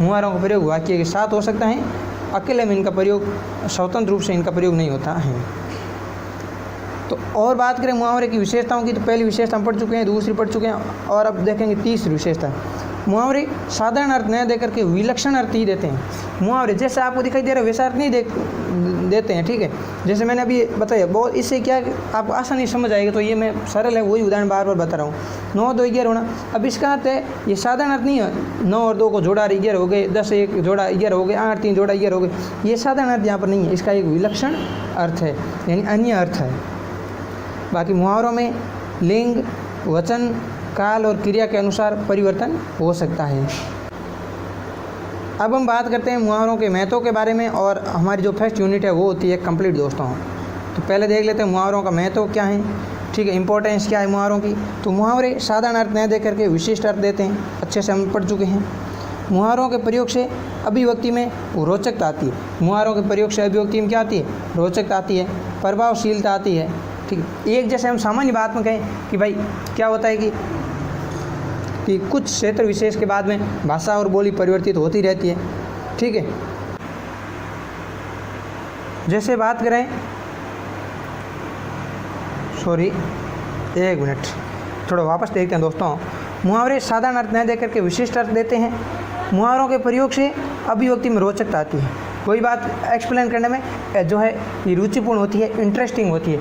मुहावरों का प्रयोग वाक्य के साथ हो सकता है, अकेले में इनका प्रयोग स्वतंत्र रूप से इनका प्रयोग नहीं होता है। तो और बात करें मुहावरे की विशेषताओं की, तो पहली विशेषता हम पढ़ चुके हैं, दूसरी पढ़ चुके हैं, और अब देखेंगे तीसरी विशेषता। मुहावरे साधारण अर्थ न देकर के विलक्षण अर्थ ही देते हैं। मुहावरे जैसे आपको दिखाई दे रहा है वैसा अर्थ नहीं देते हैं, ठीक है। जैसे मैंने अभी बताया, बहुत इससे क्या आपको आसानी समझ आएगा। तो ये मैं सरल है, वही उदाहरण बार बार बता रहा हूँ। 9 2 11 होना, अब इसका अर्थ है ये साधारण अर्थ नहीं है 9 और 2 को जोड़ा 11 हो गए, 10 1 जोड़ा 11 हो गए, 8 3 जोड़ा 11 हो गए। ये साधारण अर्थ यहाँ पर नहीं है, इसका एक विलक्षण अर्थ है, यानी अन्य अर्थ है। बाकी मुहावरों में लिंग, वचन, काल और क्रिया के अनुसार परिवर्तन हो सकता है। अब हम बात करते हैं मुहावरों के महत्व के बारे में, और हमारी जो फर्स्ट यूनिट है वो होती है कंप्लीट दोस्तों। तो पहले देख लेते हैं मुहावरों का महत्व क्या है, ठीक है, इंपॉर्टेंस क्या है मुहावरों की। तो मुहावरे साधारण अर्थ न दे करके विशिष्ट अर्थ देते हैं, अच्छे से हम पढ़ चुके हैं। मुहावरों के प्रयोग से अभिव्यक्ति में रोचकता आती है। मुहावरों के प्रयोग से अभिव्यक्ति में क्या आती है? रोचकता आती है, प्रभावशीलता आती है, ठीक है। एक जैसे हम सामान्य बात में कहें कि भाई क्या होता है कि कुछ क्षेत्र विशेष के बाद में भाषा और बोली परिवर्तित होती रहती है, ठीक है। जैसे बात करें, सॉरी एक मिनट, थोड़ा वापस देखते हैं दोस्तों। मुहावरे साधारण अर्थ न देकर के विशिष्ट अर्थ देते हैं। मुहावरों के प्रयोग से अभिव्यक्ति में रोचकता आती है। कोई बात एक्सप्लेन करने में जो है ये रुचिपूर्ण होती है, इंटरेस्टिंग होती है।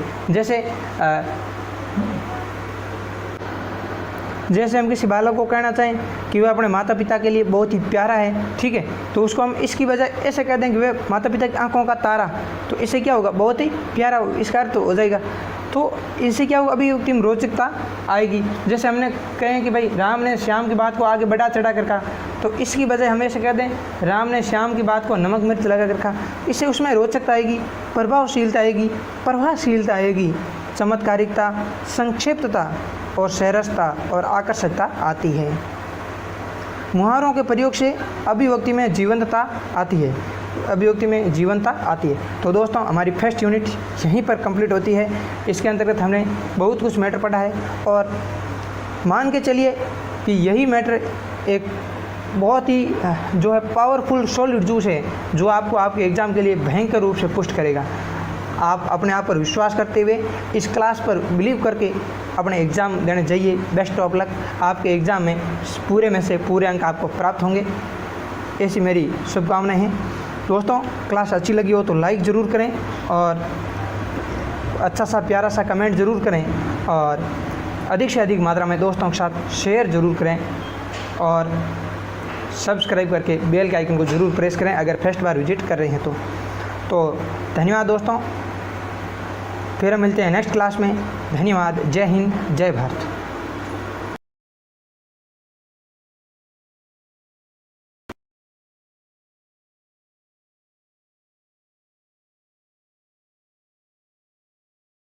जैसे हम किसी बालक को कहना चाहें कि वह अपने माता पिता के लिए बहुत ही प्यारा है, ठीक है, तो उसको हम इसकी बजाय ऐसे कह दें कि वह माता पिता की आंखों का तारा, तो इससे क्या होगा? बहुत ही प्यारा, इसका अर्थ हो जाएगा। तो इससे क्या होगा? अभिव्यक्ति में रोचकता आएगी। जैसे हमने कहें कि भाई राम ने श्याम की बात को आगे बढ़ा चढ़ा कर कहा, तो इसकी बजाय हम ऐसे कह दें राम ने श्याम की बात को नमक मिर्च लगा कर कहा, इससे उसमें रोचकता आएगी, प्रभावशीलता आएगी, प्रभावशीलता आएगी, चमत्कारिकता, संक्षिप्तता और सहरसता और आकर्षकता आती है। मुहावरों के प्रयोग से अभिव्यक्ति में जीवंतता आती है, अभिव्यक्ति में जीवंतता आती है। तो दोस्तों हमारी फर्स्ट यूनिट यहीं पर कंप्लीट होती है। इसके अंतर्गत हमने बहुत कुछ मैटर पढ़ा है, और मान के चलिए कि यही मैटर एक बहुत ही जो है पावरफुल सॉलिड जूस है, जो आपको आपके एग्ज़ाम के लिए भयंकर रूप से पुष्ट करेगा। आप अपने आप पर विश्वास करते हुए इस क्लास पर बिलीव करके अपने एग्ज़ाम देने जाइए। बेस्ट ऑफ लक, आपके एग्ज़ाम में पूरे में से पूरे अंक आपको प्राप्त होंगे, ऐसी मेरी शुभकामनाएं हैं। दोस्तों क्लास अच्छी लगी हो तो लाइक ज़रूर करें, और अच्छा सा प्यारा सा कमेंट ज़रूर करें और अधिक से अधिक मात्रा में दोस्तों के साथ शेयर ज़रूर करें और सब्सक्राइब करके बेल के आइकन को ज़रूर प्रेस करें अगर फर्स्ट बार विजिट कर रहे हैं तो धन्यवाद दोस्तों। फिर हम मिलते हैं नेक्स्ट क्लास में। धन्यवाद। जय हिंद, जय भारत।